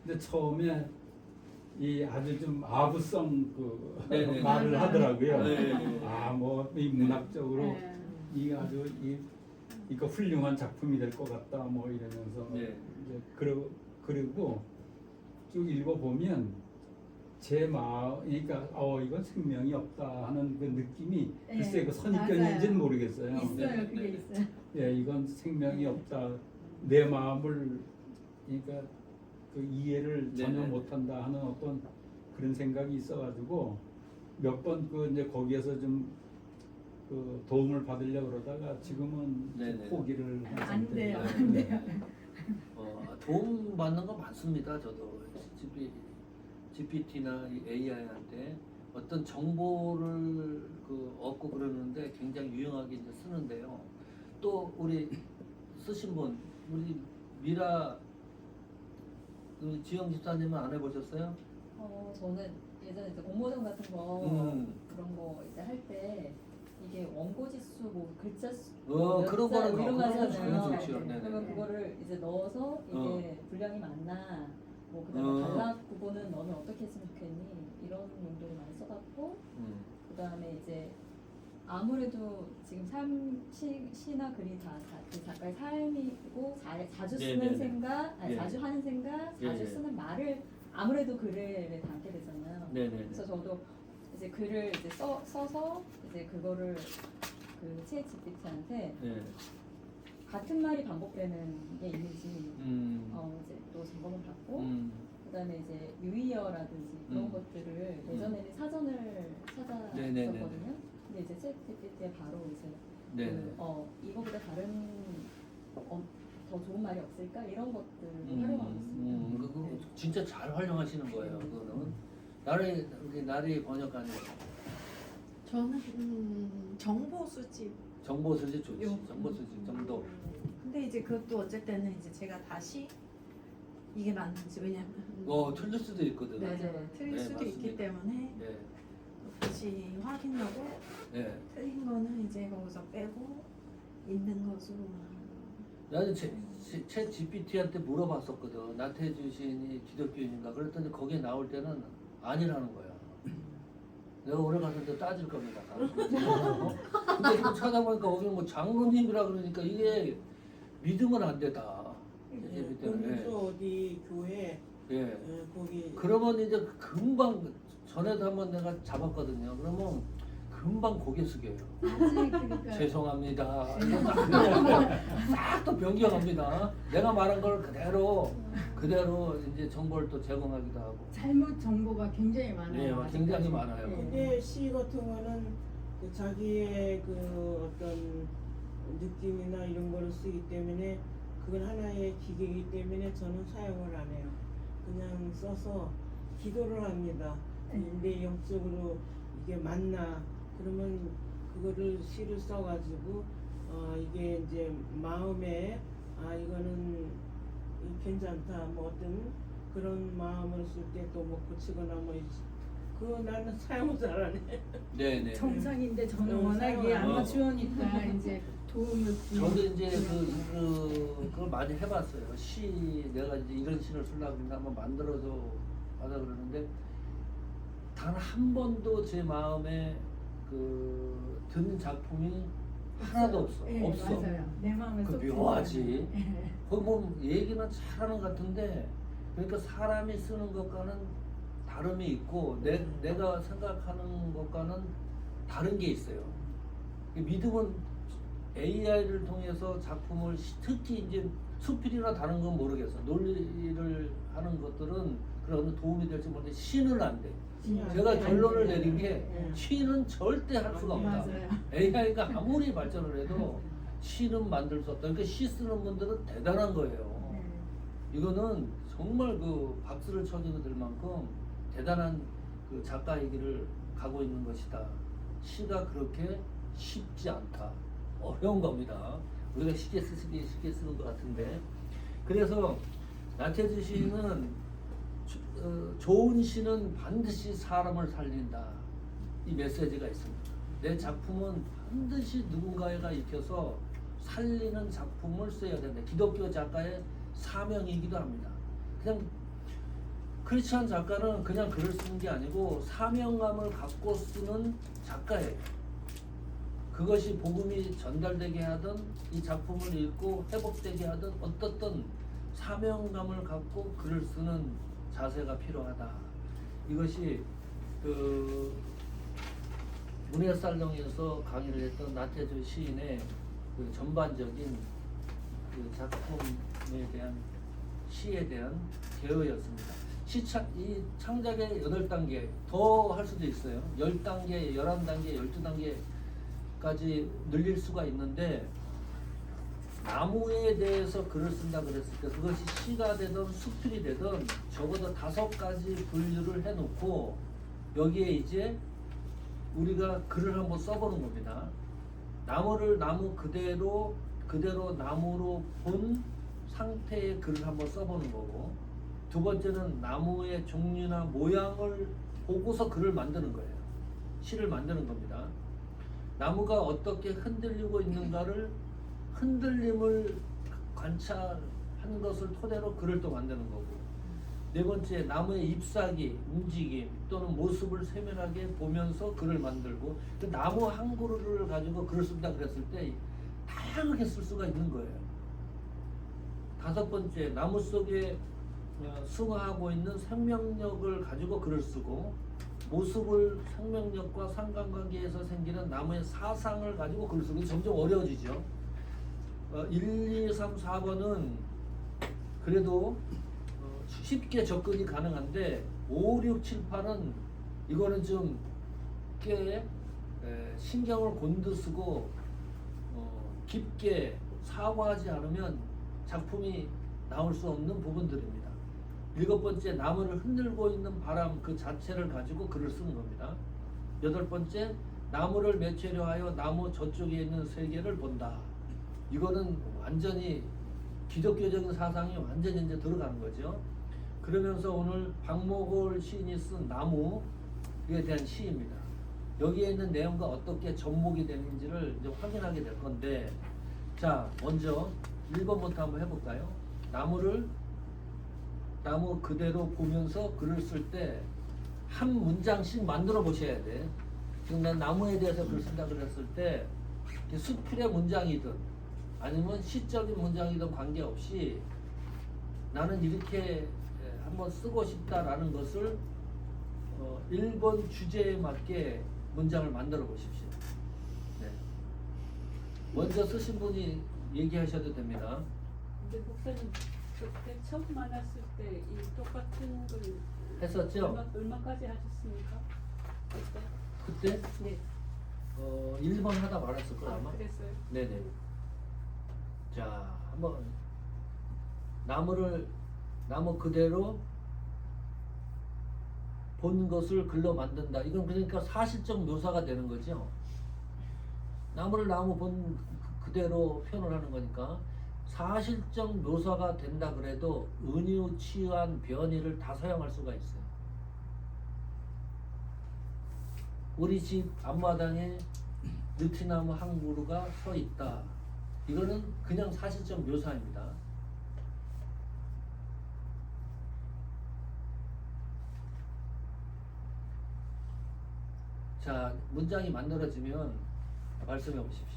근데 처음에 이 아주 좀 아부성 그
네네.
말을
맞아요.
하더라고요.
네.
뭐 이 문학적으로
네.
이 아주 이거 훌륭한 작품이 될 것 같다 뭐 이러면서
네.
이제 그리고 쭉 읽어보면 제 마음, 그러니까 이건 생명이 없다 하는 그 느낌이
네,
글쎄 그
맞아요.
선입견인지는 모르겠어요.
있어요. 그게 있어요.
예, 이건 생명이 없다. 내 마음을 그러니까 그 이해를 전혀
네네.
못한다 하는 어떤 그런 생각이 있어가지고 몇 번 그 이제 거기에서 좀 그 도움을 받으려고 그러다가 지금은
네네.
포기를 한
안 돼요,
상태예요.
안 돼요.
도움 받는 거 많습니다. 저도 GPT나 AI한테 어떤 정보를 그 얻고 그러는데 굉장히 유용하게 이제 쓰는데요. 또 우리 쓰신 분 우리 미라 그 지영 집사님은 안 해보셨어요?
저는 예전에 이제 공모전 같은 거 그런 거 이제 할 때 이게 원고 지수 뭐 글자 수
그런 거는
뭐 이런 거
그런 거
하잖아요.
좋죠. 네네.
그러면 그거를 이제 넣어서 이게 분량이 많나 뭐 그다음에 단락 부분은 너는 어떻게 했으면 좋겠니 이런 용도로 많이 써봤고 그다음에 이제 아무래도 지금 시나 글이 그 작가의 삶이고 자주 쓰는
네네네.
생각, 아니,
예.
자주 하는 생각, 자주
예.
쓰는 말을 아무래도 글에 담게 되잖아요.
네네.
그래서 저도 이제 글을 이제 써서 이제 그거를 그 챗GPT한테
네.
같은 말이 반복되는 게 있는지 이제 또 점검을 받고 그다음에 이제 유의어라든지 그런 것들을 예전에는 사전을
네네네네.
찾았었거든요. 근데 이제 챗GPT에 바로 이제
네네.
이거보다 다른 더 좋은 말이 없을까 이런 것들을 활용하고 있습니다.
그거 진짜 잘 활용하시는 거예요. 그거는 나리 번역가님
저는 정보 수집.
정보 수집 좋지.
요-
정보 수집 정도.
근데 이제 그것도 어쨌든 이제 제가 다시 이게 맞는지 왜냐면
틀릴 수도 있거든.
맞아요. 틀릴
네,
수도
맞습니다.
있기 때문에
네.
다시 확인하고
네.
틀린 거는 이제 거기서 빼고 있는 것으로.
나는 챗 GPT한테 물어봤었거든. 나태주 시인이 기독교인인가? 그랬더니 거기에 나올 때는 아니라는 거야. 내가 오늘 가서 이제 따질 겁니다. 근데 또 찾아보니까 거기 뭐 장로님이라 그러니까 이게 믿으면 안 되다.
공주 어디 교회
예.
거기
그러면 이제 금방 전에도 한번 내가 잡았거든요. 그러면 금방 고개 숙여요.
그러니까
죄송합니다. 싹 또 변경합니다. 내가 말한 걸 그대로 이제 정보를 또 제공하기도 하고.
잘못 정보가 굉장히 많아요.
네,
아직까지.
굉장히 많아요.
네.
근데 시 같은 거는 그 자기의 그 어떤 느낌이나 이런 거를 쓰기 때문에 그건 하나의 기계이기 때문에 저는 사용을 안 해요. 그냥 써서 기도를 합니다. 내 영적으로 이게 맞나? 그러면 그거를 시를 써가지고 이게 이제 마음에 이거는 괜찮다. 뭐 어떤 그런 마음을 쓸 때 또 뭐 고치거나 뭐 그거 나는 사용을 잘하네.
네네.
정상인데 저는 워낙에 아마추어니까 이제 도움을
저도 이제 그걸 많이 해봤어요. 내가 이제 이런 시를 쓰려고 그러는데 한번 만들어서 하자 그러는데 단 한 번도 제 마음에 그 든 작품이 하나도 없어.
네,
없어.
맞아요. 내 마음에
그
쏙
묘하지.
들어가요.
그 뭐 얘기는 잘하는 것 같은데 그러니까 사람이 쓰는 것과는 다름이 있고 내가 생각하는 것과는 다른 게 있어요. 믿음은 AI를 통해서 작품을 특히 이제 수필이나 다른 건 모르겠어. 논리를 하는 것들은 그런 도움이 될지 모르는데 시는 안 돼. 제가 결론을 내린 게 시는 절대 할 수가 없다.
맞아요.
AI가 아무리 발전을 해도 시는 만들 수 없다. 그러니까 시 쓰는 분들은 대단한 거예요.
네.
이거는 정말 그 박수를 쳐줘도 될 만큼 대단한 그 작가의 길을 가고 있는 것이다. 시가 그렇게 쉽지 않다. 어려운 겁니다. 우리가 쉽게 쓰는 것 같은데. 그래서 나태주 시인은 좋은 시는 반드시 사람을 살린다. 이 메시지가 있습니다. 내 작품은 반드시 누군가가 익혀서 살리는 작품을 써야 된다. 기독교 작가의 사명이기도 합니다. 그냥 크리스찬 작가는 그냥 글을 쓰는 게 아니고 사명감을 갖고 쓰는 작가예요. 그것이 복음이 전달되게 하든 이 작품을 읽고 회복되게 하든 어떻든 사명감을 갖고 글을 쓰는 자세가 필요하다. 이것이 그 문예살롱에서 강의를 했던 나태주 시인의 그 전반적인 그 작품에 대한 시에 대한 개요였습니다. 이 창작의 8단계 더 할 수도 있어요. 10단계, 11단계, 12단계까지 늘릴 수가 있는데 나무에 대해서 글을 쓴다 그랬을 때 그것이 시가 되든 수필이 되든 적어도 5가지 분류를 해놓고 여기에 이제 우리가 글을 한번 써보는 겁니다. 나무를 나무 그대로 나무로 본 상태의 글을 한번 써보는 거고, 두 번째는 나무의 종류나 모양을 보고서 글을 만드는 거예요. 시를 만드는 겁니다. 나무가 어떻게 흔들리고 있는가를 흔들림을 관찰하는 것을 토대로 글을 또 만드는 거고, 네 번째 나무의 잎사귀, 움직임 또는 모습을 세밀하게 보면서 글을 만들고, 그 나무 한 그루를 가지고 글을 쓴다 그랬을 때 다양하게 쓸 수가 있는 거예요. 5번째 나무 속에 승화하고 있는 생명력을 가지고 글을 쓰고, 모습을 생명력과 상관관계에서 생기는 나무의 사상을 가지고 글을 쓰고, 점점 어려워지죠. 1, 2, 3, 4번은 그래도 쉽게 접근이 가능한데 5, 6, 7, 8은 이거는 좀 꽤 신경을 곤두쓰고 깊게 사고하지 않으면 작품이 나올 수 없는 부분들입니다. 7번째 나무를 흔들고 있는 바람 그 자체를 가지고 글을 쓰는 겁니다. 8번째 나무를 매체로 하여 나무 저쪽에 있는 세계를 본다. 이거는 완전히 기독교적인 사상이 완전히 이제 들어가는 거죠. 그러면서 오늘 박목월 시인이 쓴 나무에 대한 시입니다. 여기에 있는 내용과 어떻게 접목이 되는지를 이제 확인하게 될 건데, 자 먼저 1번부터 한번 해볼까요? 나무 그대로 보면서 글을 쓸 때 한 문장씩 만들어 보셔야 돼. 지금 난 나무에 대해서 글 쓴다 그랬을 때 수필의 문장이든 아니면 시적인 문장이든 관계없이 나는 이렇게 한번 쓰고 싶다라는 것을 1번 주제에 맞게 문장을 만들어 보십시오. 네. 먼저 쓰신 분이 얘기하셔도 됩니다.
근데 목사님 그때 처음 만났을 때 이 똑같은 걸
했었죠?
얼마까지 하셨습니까?
그때?
네.
1번 하다 말았을 거예요 아마.
그랬어요?
네네. 자, 한번 나무 그대로 본 것을 글로 만든다. 이건 그러니까 사실적 묘사가 되는 거죠. 나무를 나무 본 그대로 표현을 하는 거니까 사실적 묘사가 된다 그래도 은유, 치환, 변이를 다 사용할 수가 있어요. 우리 집 앞마당에 느티나무 한 그루가 서 있다. 이거는 그냥 사실적 묘사입니다. 자, 문장이 만들어지면 말씀해 보십시오.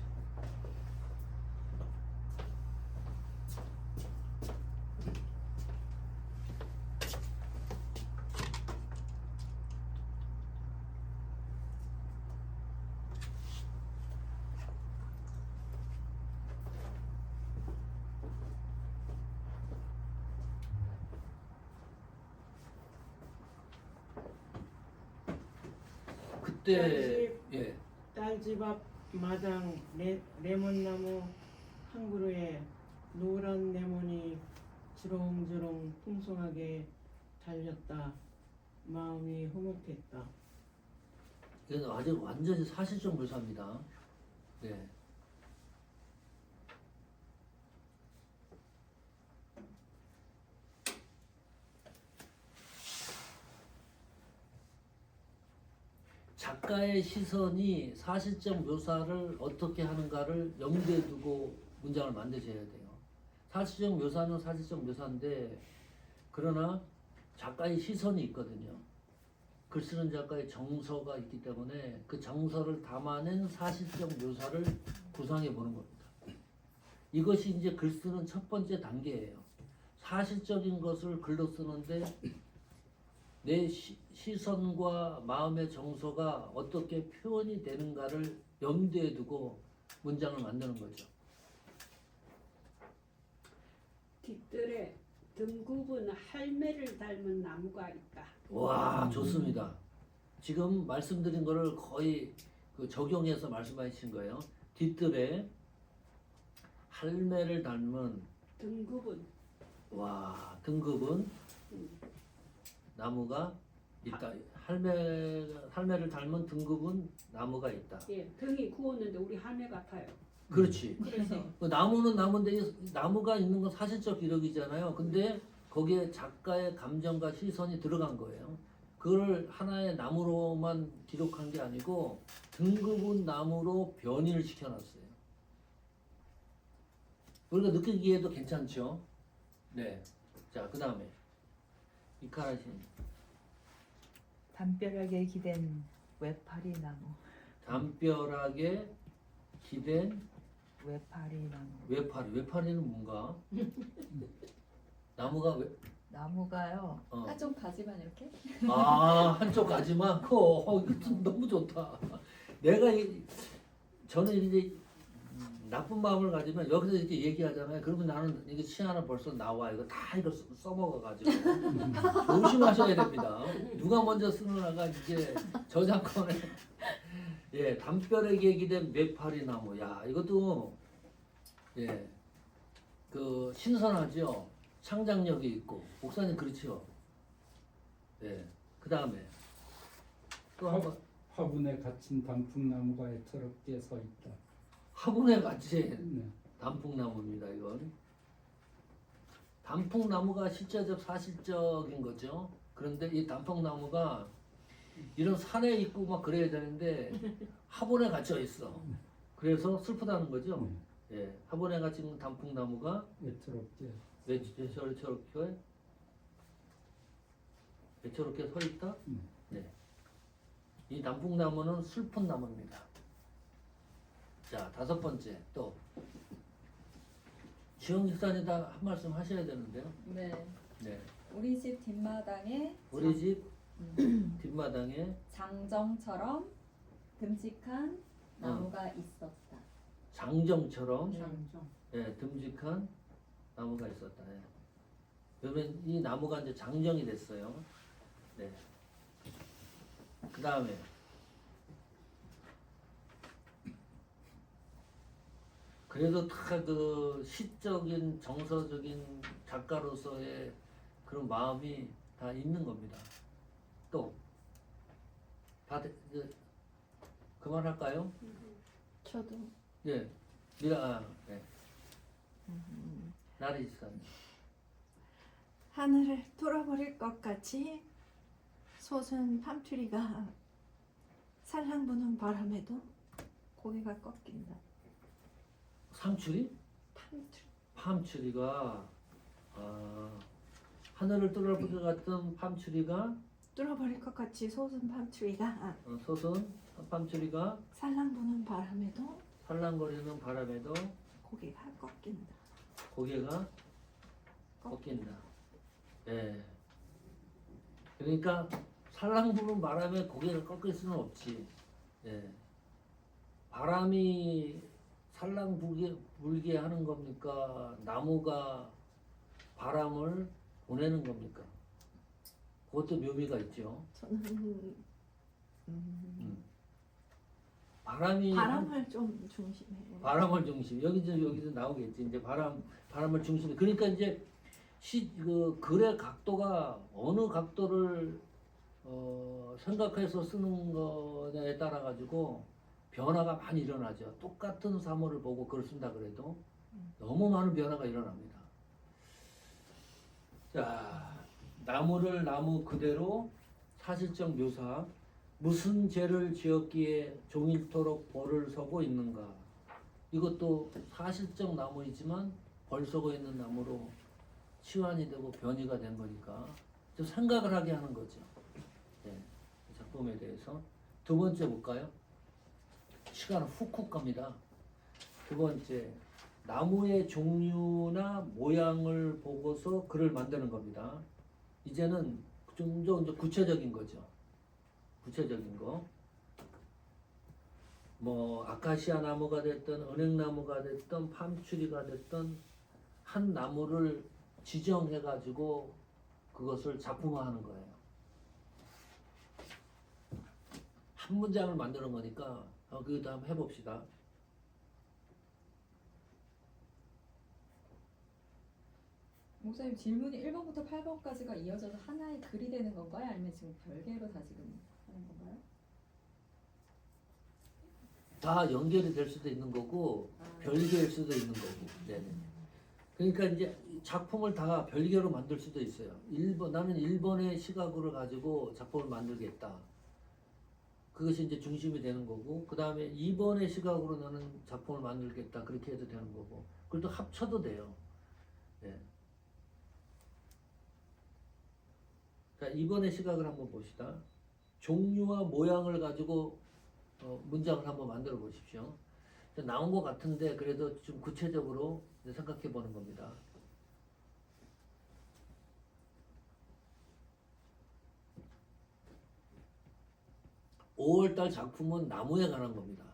그때 예.
딸집 앞 마당 레몬나무 한 그루에 노란 레몬이 주렁주렁 풍성하게 달렸다. 마음이 흐뭇했다.
이건 아주 완전히 사실적 묘사입니다. 네. 작가의 시선이 사실적 묘사를 어떻게 하는가를 염두에 두고 문장을 만드셔야 돼요. 사실적 묘사는 사실적 묘사인데, 그러나 작가의 시선이 있거든요. 글 쓰는 작가의 정서가 있기 때문에 그 정서를 담아낸 사실적 묘사를 구상해 보는 겁니다. 이것이 이제 글 쓰는 첫 번째 단계예요. 사실적인 것을 글로 쓰는데 내 시선과 마음의 정서가 어떻게 표현이 되는가를 염두에 두고 문장을 만드는 거죠.
등급은 할매를 닮은 나무가 있다.
와, 좋습니다. 지금 말씀드린 거를 거의 그 적용해서 말씀하신 거예요. 뒷뜰에 할매를 닮은
등급은
등급은 나무가 있다. 할매를 닮은 등급은 나무가 있다.
예, 등이 구웠는데 우리 할매 같아요.
그렇지.
그래서
그 나무는 나무인데 이 나무가 있는 건 사실적 기록이잖아요. 근데 거기에 작가의 감정과 시선이 들어간 거예요. 그걸 하나의 나무로만 기록한 게 아니고 등급은 나무로 변이를 시켜놨어요. 우리가 느끼기에도 괜찮죠? 네. 자, 그 다음에 이카라신
담벼락에 기댄 외파리 나무.
담벼락에 기댄
외파리 나무.
외파리는 뭔가? 나무가
나무가요.
한쪽 가지만 이렇게?
한쪽 가지만 이거 너무 좋다. 저는 이제 나쁜 마음을 가지면 여기서 이렇게 얘기하잖아요. 그러면 나는 이게 시 하나 벌써 나와. 이거 다 이거 써먹어가지고 조심하셔야 됩니다. 누가 먼저 쓰느냐가 이게 저작권에 예, 담벼락에 기댄 메파리 나무. 야, 이것도 예, 그 신선하죠. 창작력이 있고. 목사님 그렇죠. 예, 그 다음에 또 한번
화분에 갇힌 단풍나무가 애처롭게 서 있다.
화분에 갇힌
네.
단풍나무입니다. 이건 단풍나무가 실제적 사실적인 거죠. 그런데 이 단풍나무가 이런 산에 있고 막 그래야 되는데 화분에 갇혀 있어. 그래서 슬프다는 거죠. 예, 화분에 갇힌 단풍나무가
애처롭게
애처롭게 서 있다.
음.
네, 이 단풍나무는 슬픈 나무입니다. 자, 5번째 또 지영 집사님다 한 말씀 하셔야 되는데요.
네.
네,
우리 집 뒷마당에
우리 집 뒷마당에
장정처럼 듬직한 나무가 있었다.
장정처럼
장정.
예, 듬직한 나무가 있었다. 예. 그러면 이 나무가 이제 장정이 됐어요. 네. 그 다음에 그래도 다 그 시적인 정서적인 작가로서의 그런 마음이 다 있는 겁니다. 또 다 이제 그만할까요?
저도
예, 미라, 네. 나리 지사님.
하늘을 뚫어버릴 것 같이 솟은 팜트리가 살랑 부는 바람에도 고개가 꺾인다.
상추리?
팜트리.
팜추리가 하늘을 뚫어볼 것 같은 팜추리가
뚫어버릴 것 같이 솟은 팜트리가
솟은 팜추리가
살랑 부는 바람에도
살랑거리는 바람에도
고개가 꺾인다.
고개가 꺾인다. 예. 그러니까 살랑 부는 바람에 고개를 꺾일 수는 없지. 예. 바람이 살랑 불게 하는 겁니까? 나무가 바람을 보내는 겁니까? 그것도 묘미가 있죠.
저는
바람이
바람을 좀 중심에.
바람을 중심. 여기서 나오겠지. 이제 바람을 중심에. 그러니까 이제 그 글의 각도가 어느 각도를 생각해서 쓰는 거냐에 따라 가지고 변화가 많이 일어나죠. 똑같은 사물을 보고 글을 쓴다 그래도 너무 많은 변화가 일어납니다. 자, 나무를 나무 그대로 사실적 묘사. 무슨 죄를 지었기에 종일토록 벌을 서고 있는가. 이것도 사실적 나무이지만 벌 서고 있는 나무로 치환이 되고 변이가 된 거니까 좀 생각을 하게 하는 거죠. 네, 이 작품에 대해서. 2번째 볼까요? 시간은 훅훅 갑니다. 2번째, 나무의 종류나 모양을 보고서 글을 만드는 겁니다. 이제는 좀 더 구체적인 거죠. 구체적인 거. 뭐 아카시아 나무가 됐든 은행나무가 됐든 팜추리가 됐든 한 나무를 지정해가지고 그것을 작품화하는 거예요. 한 문장을 만드는 거니까 그것도 한번 해봅시다.
목사님 질문이 1번부터 8번까지가 이어져서 하나의 글이 되는 건가요? 아니면 지금 별개로 다 지금 하는 건가요?
다 연결이 될 수도 있는 거고 별개일 수도 있는 거고. 네네. 그러니까 이제 작품을 다 별개로 만들 수도 있어요. 나는 1번의 시각으로 가지고 작품을 만들겠다. 그것이 이제 중심이 되는 거고, 그 다음에 2번의 시각으로 나는 작품을 만들겠다. 그렇게 해도 되는 거고, 그걸 또 합쳐도 돼요. 네. 자, 2번의 시각을 한번 봅시다. 종류와 모양을 가지고 문장을 한번 만들어 보십시오. 나온 것 같은데 그래도 좀 구체적으로 생각해 보는 겁니다. (5월달) 작품은 나무에 관한 겁니다.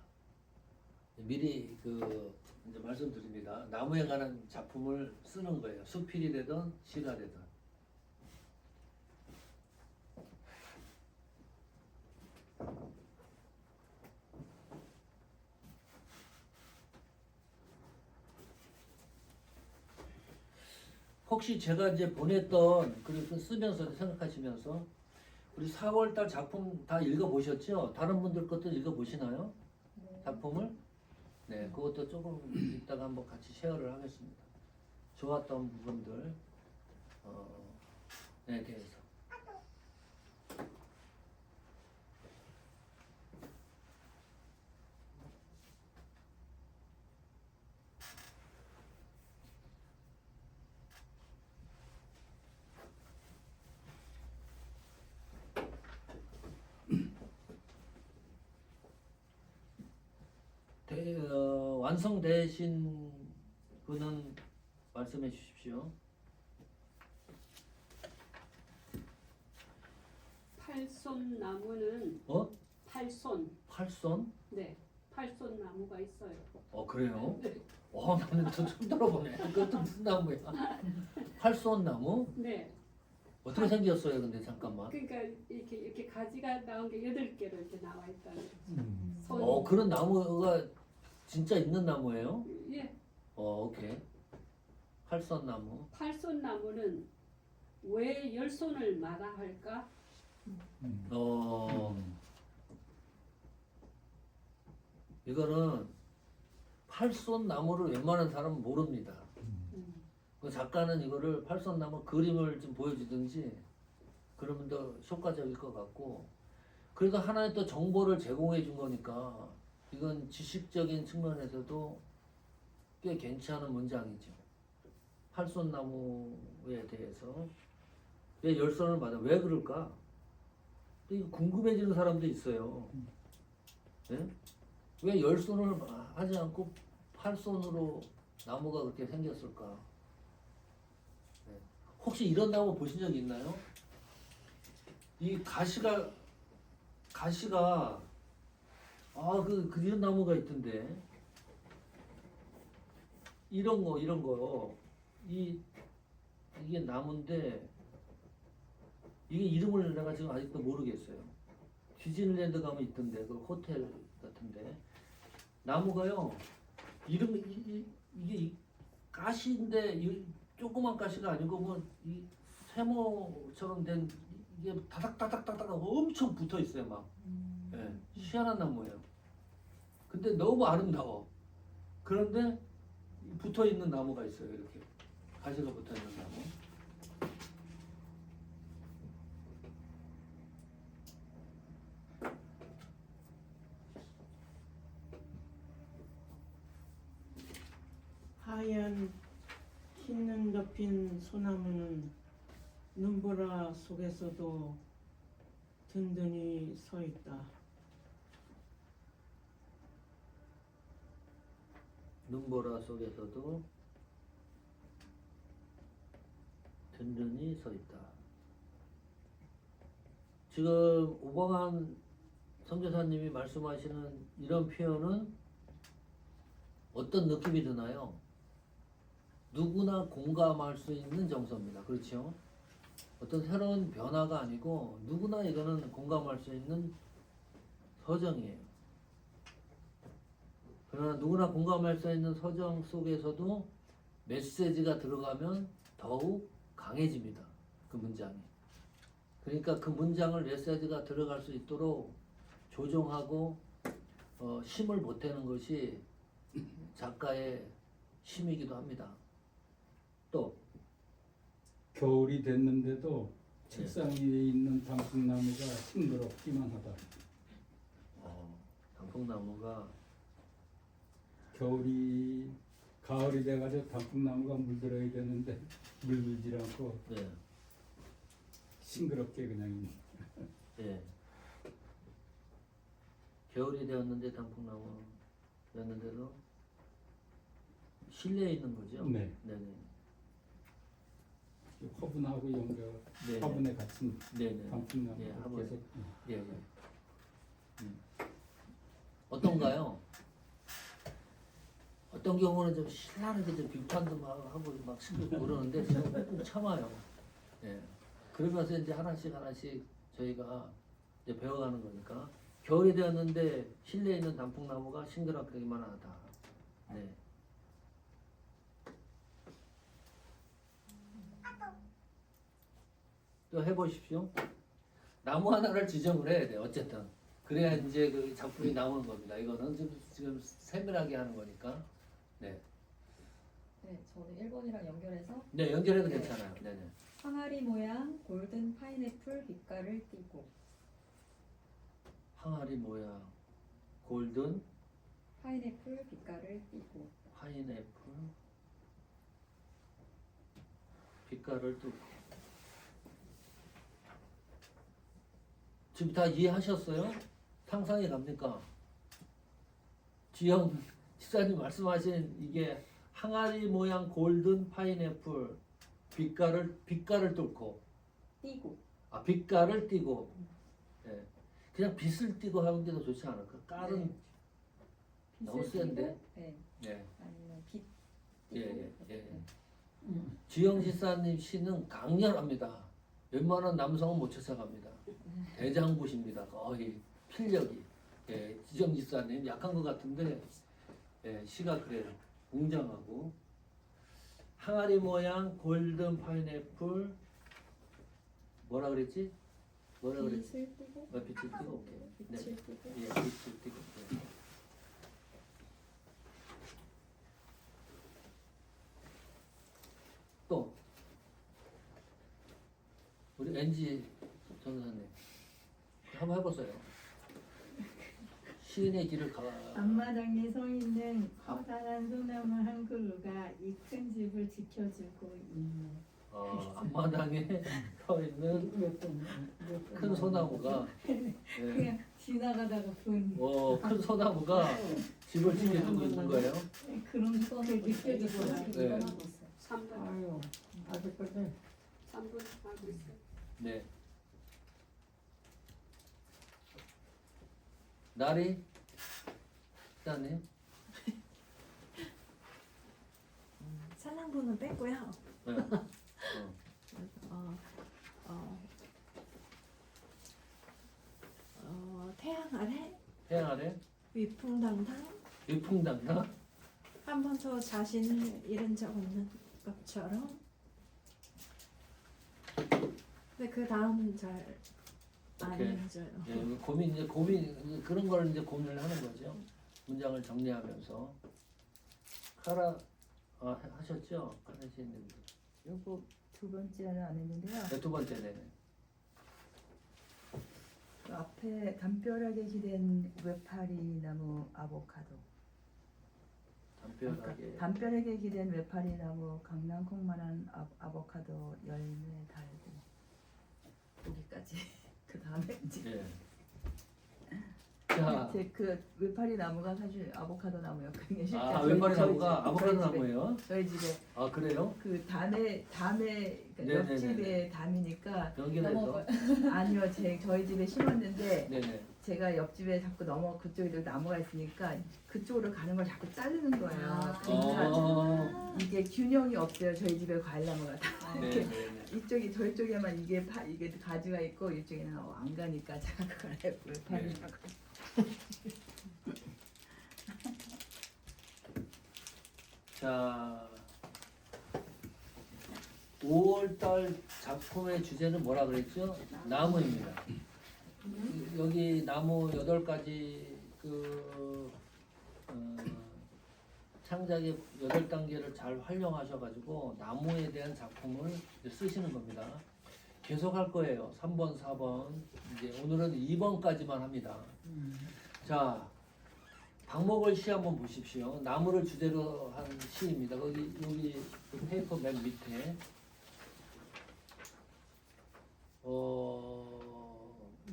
미리 이제 말씀드립니다. 나무에 관한 작품을 쓰는 거예요. 수필이 되든 시가 되든. 혹시 제가 이제 보냈던 그리고 쓰면서 생각하시면서 우리 4월달 작품 다 읽어보셨죠? 다른 분들 것도 읽어보시나요? 작품을? 네, 그것도 조금 이따가 한번 같이 쉐어를 하겠습니다. 좋았던 부분들 네, 대해서. 완성되신 분은 말씀해 주십시오.
팔손 나무는 팔손.
팔손?
네, 팔손 나무가 있어요.
그래요? 나는 또 처음 들어보네. 그것도 무슨 나무야? 팔손 나무?
네.
어떻게 생겼어요? 근데 잠깐만.
그러니까 이렇게 가지가 나온 게 8개로 이렇게 나와 있다는 거죠. 손.
그런 나무가 진짜 있는 나무예요?
예.
오케이. 팔손 나무.
팔손 나무는 왜 열손을 마다할까?
이거는 팔손 나무를 웬만한 사람은 모릅니다. 그 작가는 이거를 팔손 나무 그림을 좀 보여주든지 그러면 더 효과적일 것 같고, 그래도 하나의 또 정보를 제공해 준 거니까 이건 지식적인 측면에서도 꽤 괜찮은 문장이죠. 팔손 나무에 대해서 왜 열손을 받아? 왜 그럴까? 또 이거 궁금해지는 사람도 있어요. 네? 왜 열손을 하지 않고 팔손으로 나무가 그렇게 생겼을까? 네. 혹시 이런 나무 보신 적 있나요? 이 가시가 이런 나무가 있던데, 이런 거 이게 나무인데 이게 이름을 내가 지금 아직도 모르겠어요. 디즈니랜드 가면 있던데, 그 호텔 같은데 나무가요. 이게 가시인데 조그만 가시가 아니고 뭐 이 세모처럼 된 이게 다닥다닥다닥 엄청 붙어 있어요, 막. 네, 희한한 나무예요. 근데 너무 아름다워. 그런데 붙어 있는 나무가 있어요, 이렇게 가시가 붙어 있는 나무.
하얀 흰눈 덮인 소나무는 눈보라 속에서도 든든히 서 있다.
눈보라 속에서도 든든히 서 있다. 지금 오방한 선교사님이 말씀하시는 이런 표현은 어떤 느낌이 드나요? 누구나 공감할 수 있는 정서입니다. 그렇죠? 어떤 새로운 변화가 아니고 누구나 이거는 공감할 수 있는 서정이에요. 그러나 누구나 공감할 수 있는 서정 속에서도 메시지가 들어가면 더욱 강해집니다. 그 문장이. 그러니까 그 문장을 메시지가 들어갈 수 있도록 조정하고 힘을 보태는 것이 작가의 힘이기도 합니다. 또
겨울이 됐는데도 책상 위에 있는 단풍나무가 싱그럽기만 하다.
단풍나무가
가을이 돼가지고 단풍나무가 물들어야 되는데 물들지 않고
네,
싱그럽게 그냥 있는.
예. 겨울이 되었는데 단풍나무였는데도 실내에 있는 거죠?
네.
네네.
화분하고 연결,
네네.
화분에 갇힌
네네.
단풍나무
예, 화분에.
계속
예, 예. 어떤가요? 어떤 경우는 좀 신나게 좀 비판도 막 하고 막 시키고 그러는데 제가 꾹꾹 참아요. 예. 그러면서 이제 하나씩 저희가 이제 배워가는 거니까 겨울이 되었는데 실내에 있는 단풍나무가 싱그럽기만 하다. 네. 또 해보십시오. 나무 하나를 지정을 해야 돼. 어쨌든 그래야 이제 그 작품이 나오는 겁니다. 이거는 지금 세밀하게 하는 거니까. 네.
네, 저는 1번이랑 연결해서
네, 연결해도 괜찮아요. 네네.
항아리 모양 골든 파인애플 빛깔을 띠고
항아리 모양 골든
파인애플 빛깔을 띠고
파인애플 빛깔을 또 지금 다 이해하셨어요? 상상이 갑니까? 지영 집사님 말씀하신 이게 항아리 모양 골든 파인애플 빛깔을 뚫고
띠고
빛깔을 띠고 예. 그냥 빛을 띠고 하는 게 더 좋지 않을까? 깔은 너무
빛을
센데?
띠고 네,
예.
아니면 빛
예,
띠고
예, 예.
네.
지영 지사님 시는 강렬합니다. 웬만한 남성은 못 쫓아갑니다. 대장부십니다. 거의 필력이. 예, 지영 지사님 약한 것 같은데 예, 시가 그래요. 웅장하고 항아리 모양 골든 파인애플 뭐라 그랬지?
빛을 띠고
빛을 띠고 오케이. 네.
빛을 띠고
예, 빛을 띠고. 네. 또 우리 NG 전사님 한번 해보세요. 시인의 길을 가.
앞마당에 서 있는 커다란 소나무 한 그루가 이 큰 집을 지켜주고 있네.
앞마당에 서 있는 큰 소나무가 네.
그냥 지나가다가 본
큰 소나무가 집을 지켜주고 있는 거예요.
그런 게 느껴지더라고요.
네.
3분
아유, 아직까지
3분 하고 있어요.
네. 나리 기자님.
산랑분은 뺐고요.
네.
태양 아래
태양 아래
위풍당당
위풍당당.
한 번도 자신을 잃은 적 없는 것처럼. 근데 그 다음은 잘 안
오케이.
읽어져요.
예, 고민 그런 걸 이제 고민을 하는 거죠. 문장을 정리하면서 하셨죠? 카네시님.
요거 두 번째는 안 했는데요.
네, 두 번째 네네.
그 앞에 담벼락에 기댄 외파리 나무 아보카도.
담벼락에
담벼락에 기댄 외파리 나무 강낭콩만한 아보카도 열매 달고 여기까지. 그 다음에 이제
네. 자,
제 그 외파리 나무가 사실 아보카도 나무였거든요. 실제
외파리
저희
나무가
집에,
아보카도
저희 집에,
나무예요?
저희 집에
그래요?
그 담에 그러니까
네네네.
옆집에 담이니까
연결해서.
아니요 저희 집에 심었는데
네네.
제가 옆집에 자꾸 그쪽에 나무가 있으니까 그쪽으로 가는 걸 자꾸 자르는 거예요.
아.
그러니까 이게 균형이 없어요. 저희 집에 과일나무가 다
네,
이렇게
네, 네.
이쪽이 저희 쪽에만 이게 가지가 있고 이쪽에는 안 가니까 제가 그걸 해고 버리려고.
자, 5월달 작품의 주제는 뭐라 그랬죠? 나무입니다. 여기 나무 8가지 창작의 8단계를 잘 활용하셔가지고 나무에 대한 작품을 쓰시는 겁니다. 계속 할 거예요. 3번, 4번. 이제 오늘은 2번까지만 합니다. 자, 박목월 시 한번 보십시오. 나무를 주제로 한 시입니다. 여기 그 페이퍼 맨 밑에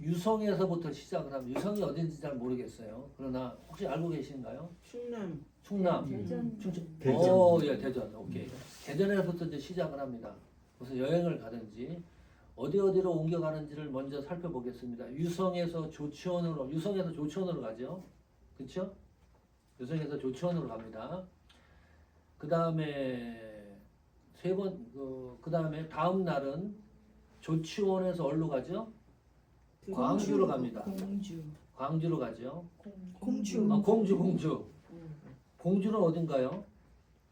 유성에서부터 시작을 하면 유성이 어딘지 잘 모르겠어요. 그러나 혹시 알고 계신가요?
충남.
충남.
대전.
충청.
대전.
예, 대전. 오케이. 대전에서부터 이제 시작을 합니다. 무슨 여행을 가든지 어디로 옮겨가는지를 먼저 살펴보겠습니다. 유성에서 조치원으로 가죠. 그렇죠? 유성에서 조치원으로 갑니다. 그 다음에 그 다음에 다음 날은 조치원에서 어디로 가죠? 광주로 갑니다. 광주로 가죠.
공주.
공주. 공주는 어딘가요?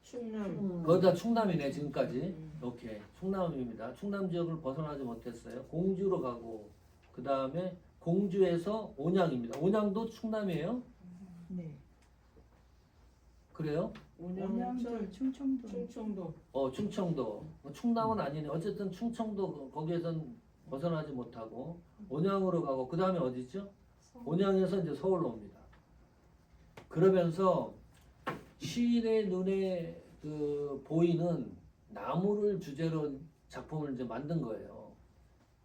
충남.
거기다 충남이네 지금까지. 오케이. 충남입니다. 충남 지역을 벗어나지 못했어요. 공주로 가고 그 다음에 공주에서 온양입니다. 온양도 충남이에요?
네.
그래요?
온양천.
충청도.
충청도.
충청도. 충남은 아니네. 어쨌든 충청도 거기에선 벗어나지 못하고 온양으로 가고 그 다음에 어디죠? 온양에서 이제 서울로 옵니다. 그러면서 시인의 눈에 보이는 나무를 주제로 작품을 이제 만든 거예요.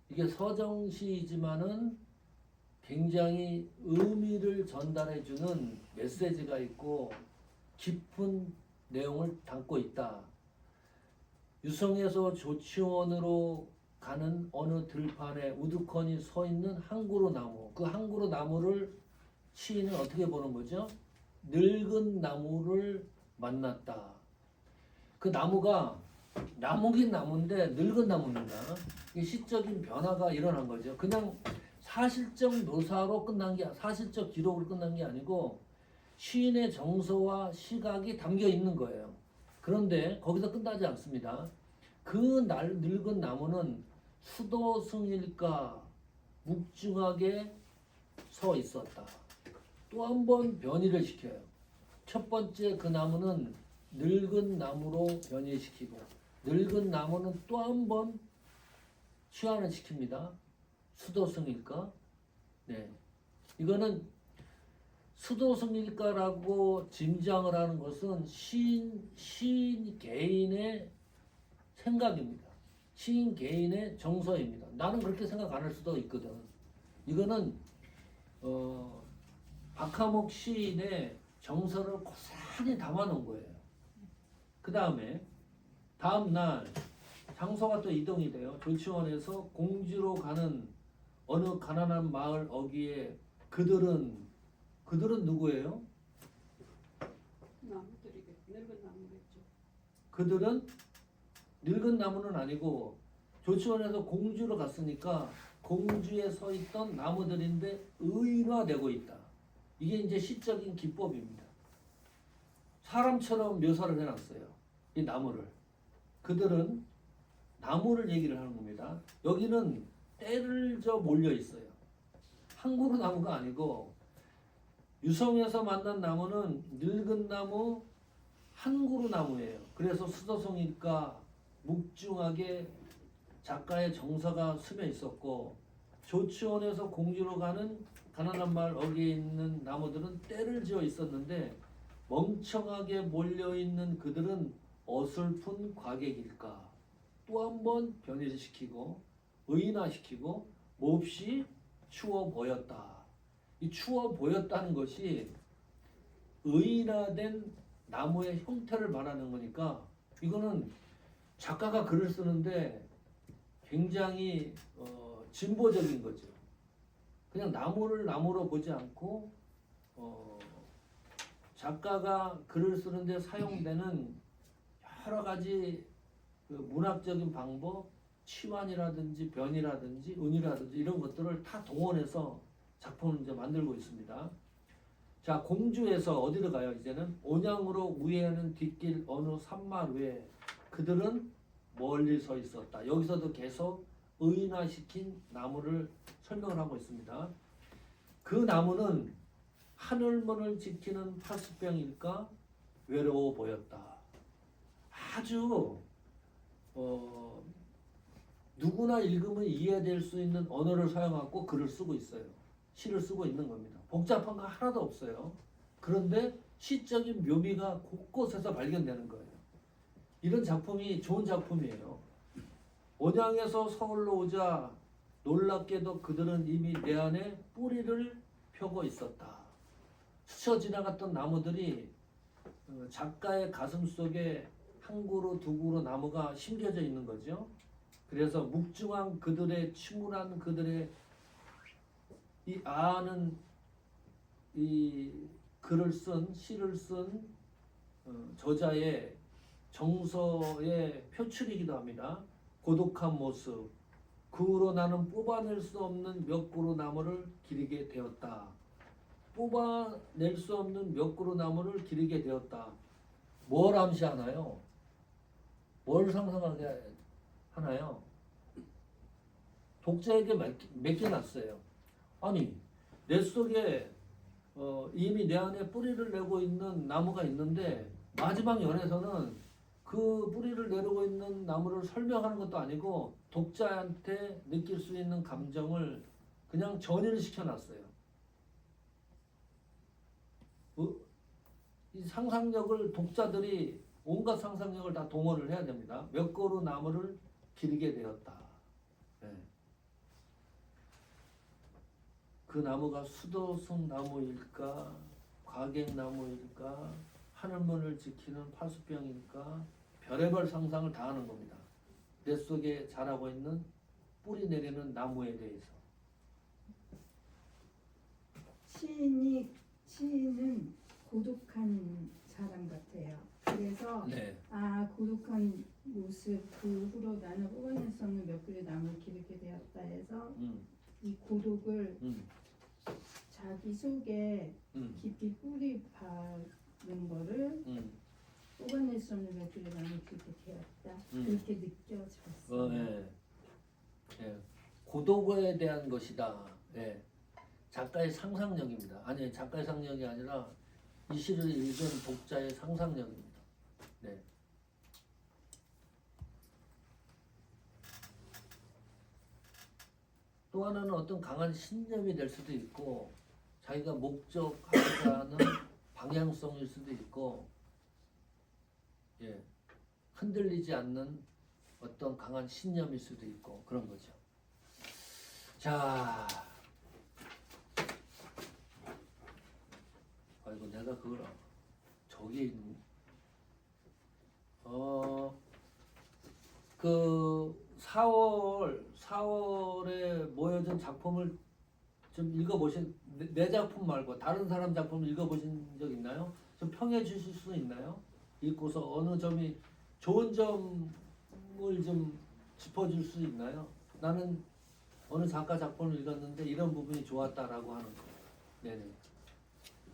이게 서정시이지만은 굉장히 의미를 전달해주는 메시지가 있고 깊은 내용을 담고 있다. 유성에서 조치원으로 가는 어느 들판에 우두커니 서 있는 항구로 나무. 그 항구로 나무를 시인은 어떻게 보는 거죠? 늙은 나무를 만났다. 그 나무가 나무긴 나무인데 늙은 나무입니다. 이 시적인 변화가 일어난 거죠. 그냥 사실적 묘사로 끝난 게 사실적 기록으로 끝난 게 아니고 시인의 정서와 시각이 담겨 있는 거예요. 그런데 거기서 끝나지 않습니다. 그 늙은 나무는 수도승일까 묵중하게 서 있었다. 또 한 번 변이를 시켜요. 첫 번째 그 나무는 늙은 나무로 변이시키고 늙은 나무는 또 한 번 치환을 시킵니다. 수도승일까? 네. 이거는 수도승일까라고 짐작을 하는 것은 시인 개인의 생각입니다. 시인 개인의 정서입니다. 나는 그렇게 생각 안 할 수도 있거든. 이거는 박하목 시인의 정서를 고스란히 담아놓은 거예요. 그 다음에 다음 날 장소가 또 이동이 돼요. 조치원에서 공주로 가는 어느 가난한 마을 어귀에 그들은 누구예요?
나무들이겠죠. 늙은 나무겠죠.
그들은 늙은 나무는 아니고 조치원에서 공주로 갔으니까 공주에 서 있던 나무들인데 의인화되고 있다. 이게 이제 시적인 기법입니다. 사람처럼 묘사를 해놨어요. 이 나무를. 그들은 나무를 얘기를 하는 겁니다. 여기는 때를 져 몰려 있어요. 항구로 나무가 아니고 유성에서 만난 나무는 늙은 나무, 한구루 나무예요. 그래서 수도성일까 묵중하게 작가의 정서가 스며 있었고 조치원에서 공주로 가는 가난한 마을 어귀에 있는 나무들은 때를 지어 있었는데 멍청하게 몰려있는 그들은 어설픈 과객일까? 또 한 번 변질시키고 의인화시키고 몹시 추워 보였다. 이 추워 보였다는 것이 의인화된 나무의 형태를 말하는 거니까 이거는 작가가 글을 쓰는데 굉장히 진보적인 거죠. 그냥 나무를 나무로 보지 않고 작가가 글을 쓰는데 사용되는 여러 가지 그 문학적인 방법, 치환이라든지 변이라든지 은이라든지 이런 것들을 다 동원해서 작품을 이제 만들고 있습니다. 자, 공주에서 어디로 가요? 이제는 온양으로 우회하는 뒷길 어느 산마루에 그들은 멀리 서 있었다. 여기서도 계속 의인화시킨 나무를 설명을 하고 있습니다. 그 나무는 하늘문을 지키는 파수병일까 외로워 보였다. 아주 누구나 읽으면 이해될 수 있는 언어를 사용하고 글을 쓰고 있어요. 시를 쓰고 있는 겁니다. 복잡한 거 하나도 없어요. 그런데 시적인 묘미가 곳곳에서 발견되는 거예요. 이런 작품이 좋은 작품이에요. 온양에서 서울로 오자 놀랍게도 그들은 이미 내 안에 뿌리를 펴고 있었다. 스쳐 지나갔던 나무들이 작가의 가슴 속에 한 그루 두 그루 나무가 심겨져 있는 거죠. 그래서 묵중한 그들의 침울한 그들의 이 아는 이 글을 쓴 시를 쓴 저자의 정서의 표출이기도 합니다. 고독한 모습, 그 후로 나는 뽑아낼 수 없는 몇 그루 나무를 기르게 되었다. 뽑아낼 수 없는 몇 그루 나무를 기르게 되었다. 뭘 암시하나요? 뭘 상상하게 하나요? 독자에게 맡겨놨어요. 아니, 내 속에 이미 내 안에 뿌리를 내고 있는 나무가 있는데 마지막 연에서는 그 뿌리를 내리고 있는 나무를 설명하는 것도 아니고 독자한테 느낄 수 있는 감정을 그냥 전이를 시켜놨어요. 이 상상력을 독자들이 온갖 상상력을 다 동원을 해야 됩니다. 몇 그루 나무를 기르게 되었다. 네. 그 나무가 수도승 나무일까, 과객나무일까, 하늘문을 지키는 파수병일까, 별의별 상상을 다 하는 겁니다. 내 속에 자라고 있는 뿌리 내리는 나무에 대해서.
시인은 고독한 사람 같아요. 그래서
네.
고독한 모습 그 후로 나는 뽑아낼 수 없는 몇 그루 나무를 기르게 되었다 해서 이 고독을 자기 속에 깊이 뿌리 박는 거를 뽑아낼 수 없는 몇 그루 나무를 기르게 되었다. 그렇게 느껴졌어요.
네. 네. 고독에 대한 것이다. 네. 작가의 상상력입니다. 아니, 작가의 상상력이 아니라 이 시를 읽은 독자의 상상력입니다. 네. 또 하나는 어떤 강한 신념이 될 수도 있고 자기가 목적하고자 하는 방향성일 수도 있고 예, 흔들리지 않는 어떤 강한 신념일 수도 있고 그런 거죠. 자, 아이고 내가 그걸 저기 그 4월에 모여진 작품을 좀 읽어보신 내 작품 말고 다른 사람 작품을 읽어보신 적 있나요? 좀 평해 주실 수 있나요? 읽고서 어느 점이 좋은 점을 좀 짚어줄 수 있나요? 나는 어느 작가 작품을 읽었는데 이런 부분이 좋았다라고 하는 거. 네네.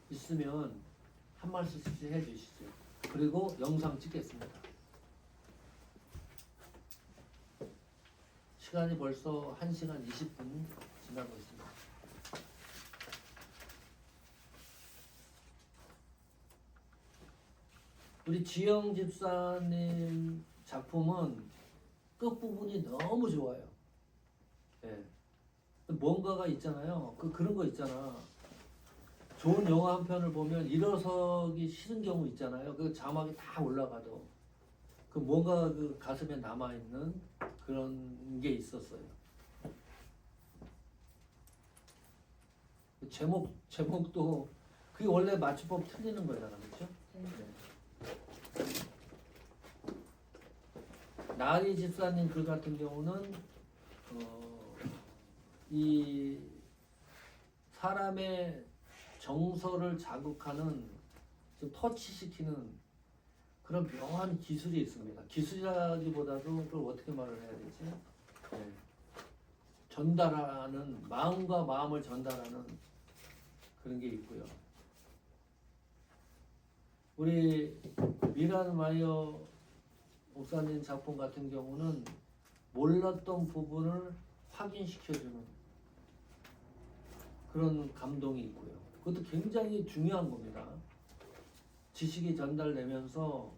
있으면 한 말씀씩 해주시죠. 그리고 영상 찍겠습니다. 시간이 벌써 1시간 20분 지나고 있습니다. 우리 지영 집사님 작품은 끝부분이 너무 좋아요. 네. 뭔가가 있잖아요. 그런 거 있잖아. 좋은 영화 한 편을 보면 일어서기 싫은 경우 있잖아요. 그 자막이 다 올라가도 그 뭔가 그 가슴에 남아있는 그런 게 있었어요. 제목도 그게 원래 맞춤법 틀리는 거잖아, 그렇죠? 네. 나리 집사님 글 같은 경우는 이 사람의 정서를 자극하는, 좀 터치시키는 그런 묘한 기술이 있습니다. 기술이라기보다도 그걸 어떻게 말을 해야 되지? 네. 전달하는, 마음과 마음을 전달하는 그런 게 있고요. 우리 미란 마이어 목사님 작품 같은 경우는 몰랐던 부분을 확인시켜주는 그런 감동이 있고요. 그것도 굉장히 중요한 겁니다. 지식이 전달되면서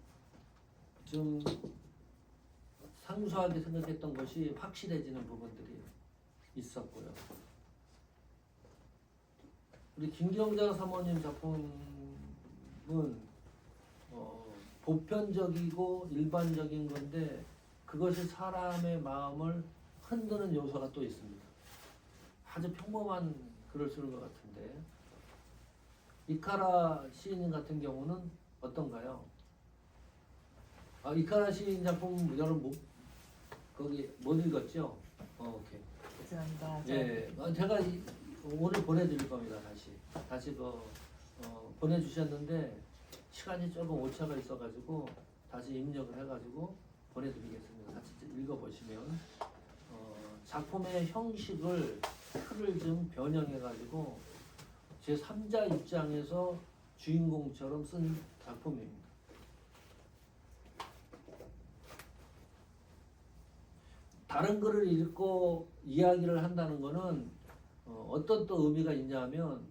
좀 상소하게 생각했던 것이 확실해지는 부분들이 있었고요. 우리 김경자 사모님 작품은 보편적이고 일반적인 건데 그것이 사람의 마음을 흔드는 요소가 또 있습니다. 아주 평범한 글을 쓰는 것 같은데 이카라 시인 같은 경우는 어떤가요? 이카라 시인 작품 여러분 거기 못 읽었죠? 오케이.
감사합니다.
예, 제가 오늘 보내드릴 겁니다. 다시 보내주셨는데 시간이 조금 오차가 있어가지고 다시 입력을 해가지고 보내드리겠습니다. 같이 읽어보시면 작품의 형식을 틀을 좀 변형해가지고 제 3자 입장에서 주인공처럼 쓴 작품입니다. 다른 글을 읽고 이야기를 한다는 것은 어떤 또 의미가 있냐면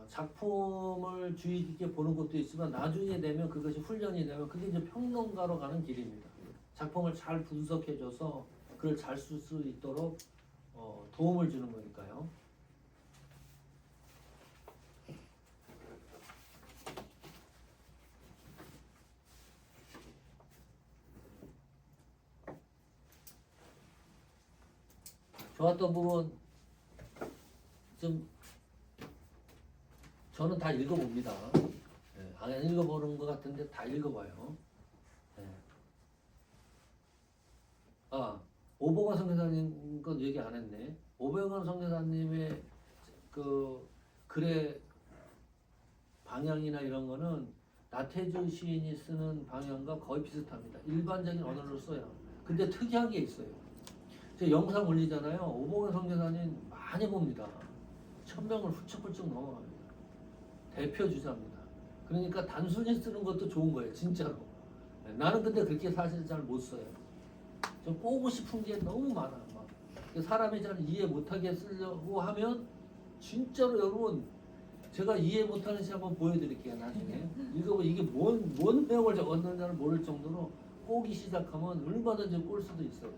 작품을 주의 깊게 보는 것도 있지만 나중에 되면 그것이 훈련이 되면 그게 이제 평론가로 가는 길입니다. 작품을 잘 분석해줘서 글을 잘 쓸 수 있도록 도움을 주는 거니까요. 좋았던 부분 좀 저는 다 읽어봅니다. 안 읽어보는 것 같은데 다 읽어봐요. 오봉환 선교사님 건 얘기 안 했네. 오봉환 선교사님의 그 글의 방향이나 이런 거는 나태주 시인이 쓰는 방향과 거의 비슷합니다. 일반적인 언어를 써요. 근데 특이한 게 있어요. 제가 영상 올리잖아요. 오봉환 선교사님 많이 봅니다. 1000명을 훌쩍훌쩍 넘어갑니다. 대표 주자입니다. 그러니까 단순히 쓰는 것도 좋은 거예요. 진짜로. 나는 근데 그렇게 사실 잘 못 써요. 좀 꼬고 싶은 게 너무 많아. 막. 사람이 잘 이해 못하게 쓰려고 하면 진짜로 여러분 제가 이해 못하는 시 한번 보여드릴게요. 나중에 읽어보면 이게 뭔 내용을 적었는지를 모를 정도로 꼬기 시작하면 얼마든지 꼴 수도 있어요.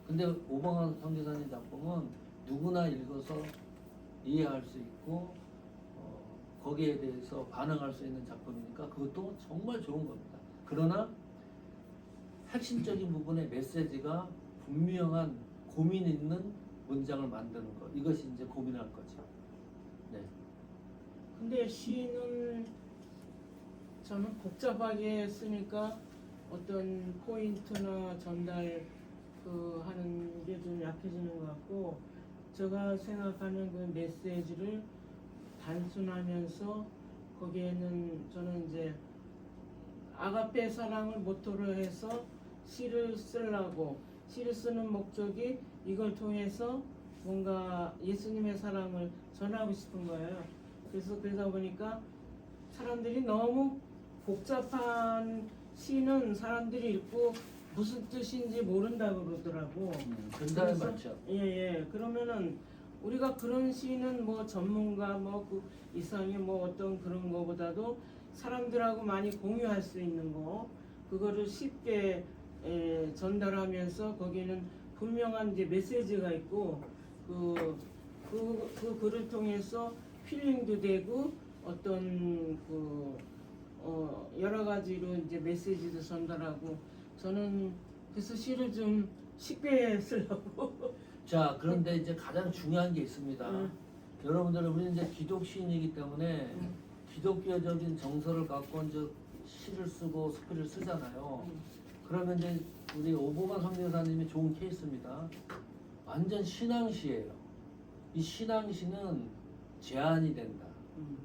근데 오봉환 선교사님 작품은 누구나 읽어서 이해할 수 있고 거기에 대해서 반응할 수 있는 작품이니까 그것도 정말 좋은 겁니다. 그러나 핵심적인 부분의 메시지가 분명한 고민 있는 문장을 만드는 것, 이것이 이제 고민할 거죠. 네.
근데 시는 저는 복잡하게 쓰니까 어떤 포인트나 전달 하는 게 좀 약해지는 것 같고, 제가 생각하는 그 메시지를 단순하면서 거기에는 저는 이제 아가페 사랑을 모토로 해서 시를 쓰려고, 시를 쓰는 목적이 이걸 통해서 뭔가 예수님의 사랑을 전하고 싶은 거예요. 그래서 그러다 보니까 사람들이 너무 복잡한 시는 사람들이 읽고 무슨 뜻인지 모른다고 그러더라고.
근데 맞죠.
예. 그러면은 우리가 그런 시는 뭐 전문가 뭐 그 이상의 뭐 어떤 그런 거보다도 사람들하고 많이 공유할 수 있는 거, 그거를 쉽게 전달하면서 거기는 분명한 이제 메시지가 있고 그 글을 통해서 힐링도 되고 어떤 여러 가지로 이제 메시지도 전달하고, 저는 그래서 시를 좀 쉽게 쓰려고.
자, 그런데 이제 가장 중요한 게 있습니다. 여러분들은 우리는 이제 기독 시인이기 때문에 기독교적인 정서를 갖고 이제 시를 쓰고 스피를 쓰잖아요. 그러면 이제 우리 오봉환 선교사님이 좋은 케이스입니다. 완전 신앙시예요. 이 신앙시는 제한이 된다.
음.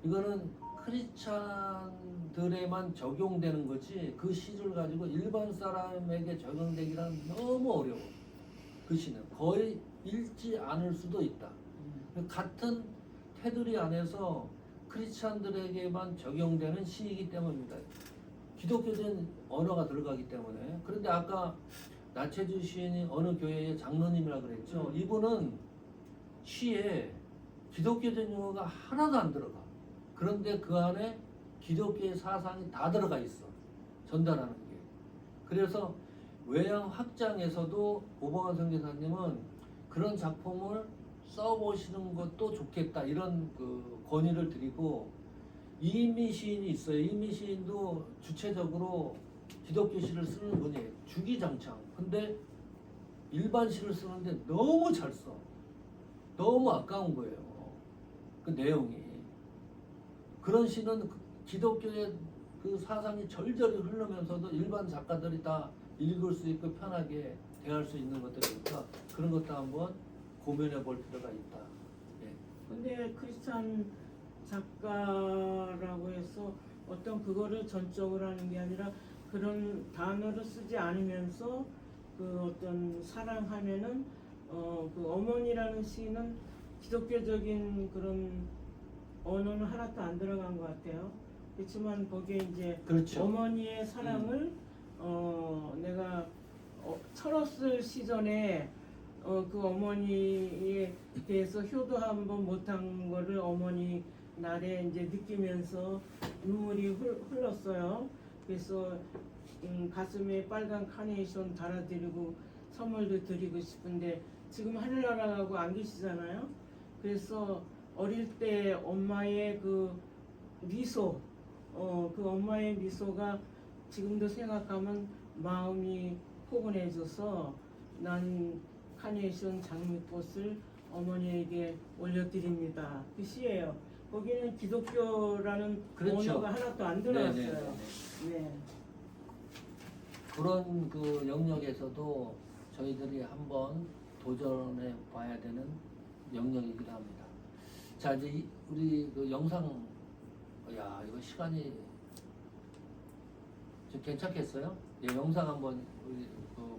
이거는 크리스찬들에만 적용되는 거지 그 시를 가지고 일반 사람에게 적용되기란 너무 어려워. 그 시는 거의 읽지 않을 수도 있다. 같은 테두리 안에서 크리스찬들에게만 적용되는 시이기 때문입니다. 기독교적인 언어가 들어가기 때문에. 그런데 아까 나체주 시인이 어느 교회의 장로님이라 그랬죠. 이분은 시에 기독교적인 용어가 하나도 안 들어가. 그런데 그 안에 기독교의 사상이 다 들어가 있어. 전달하는 게. 그래서 외양 확장에서도 오봉환 선교사님은 그런 작품을 써보시는 것도 좋겠다. 이런 그 건의를 드리고, 이인미 시인이 있어요. 이인미 시인도 주체적으로 기독교 시를 쓰는 분이에요. 주기장창. 근데 일반 시를 쓰는데 너무 잘 써. 너무 아까운 거예요. 그 내용이. 그런 시는 기독교의 그 사상이 절절히 흐르면서도 일반 작가들이 다 읽을 수 있고 편하게 대할 수 있는 것들이니까 그런 것도 한번 고민해 볼 필요가 있다. 예.
근데 크리스찬 작가라고 해서 어떤 그거를 전적으로 하는 게 아니라 그런 단어를 쓰지 않으면서 그 어떤 사랑하면은 그 어머니라는 시는 기독교적인 그런 언어는 하나도 안 들어간 것 같아요. 그렇지만 거기에 이제
그렇죠.
어머니의 사랑을 내가 철없을 시절에 그 어머니에 대해서 효도 한번 못한 거를 어머니 날에 이제 느끼면서 눈물이 흘렀어요. 그래서 가슴에 빨간 카네이션 달아드리고 선물도 드리고 싶은데 지금 하늘나라하고 안 계시잖아요. 그래서 어릴 때 엄마의 그 미소, 그 엄마의 미소가 지금도 생각하면 마음이 포근해져서 난 카네이션 장미꽃을 어머니에게 올려드립니다. 그 시예요. 거기는 기독교라는
그렇죠.
언어가 하나도 안 들어갔어요. 네.
그런 그 영역에서도 저희들이 한번 도전해 봐야 되는 영역이기도 합니다. 자, 이제 우리 그 영상, 야, 이거 시간이 좀 괜찮겠어요? 예, 영상 한번 우리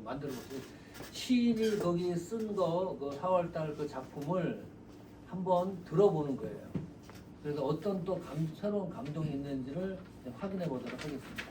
만들어 보세요. 시인이 거기 쓴 거, 그 4월달 그 작품을 한번 들어보는 거예요. 그래서 어떤 또 새로운 감동이 있는지를 확인해 보도록 하겠습니다.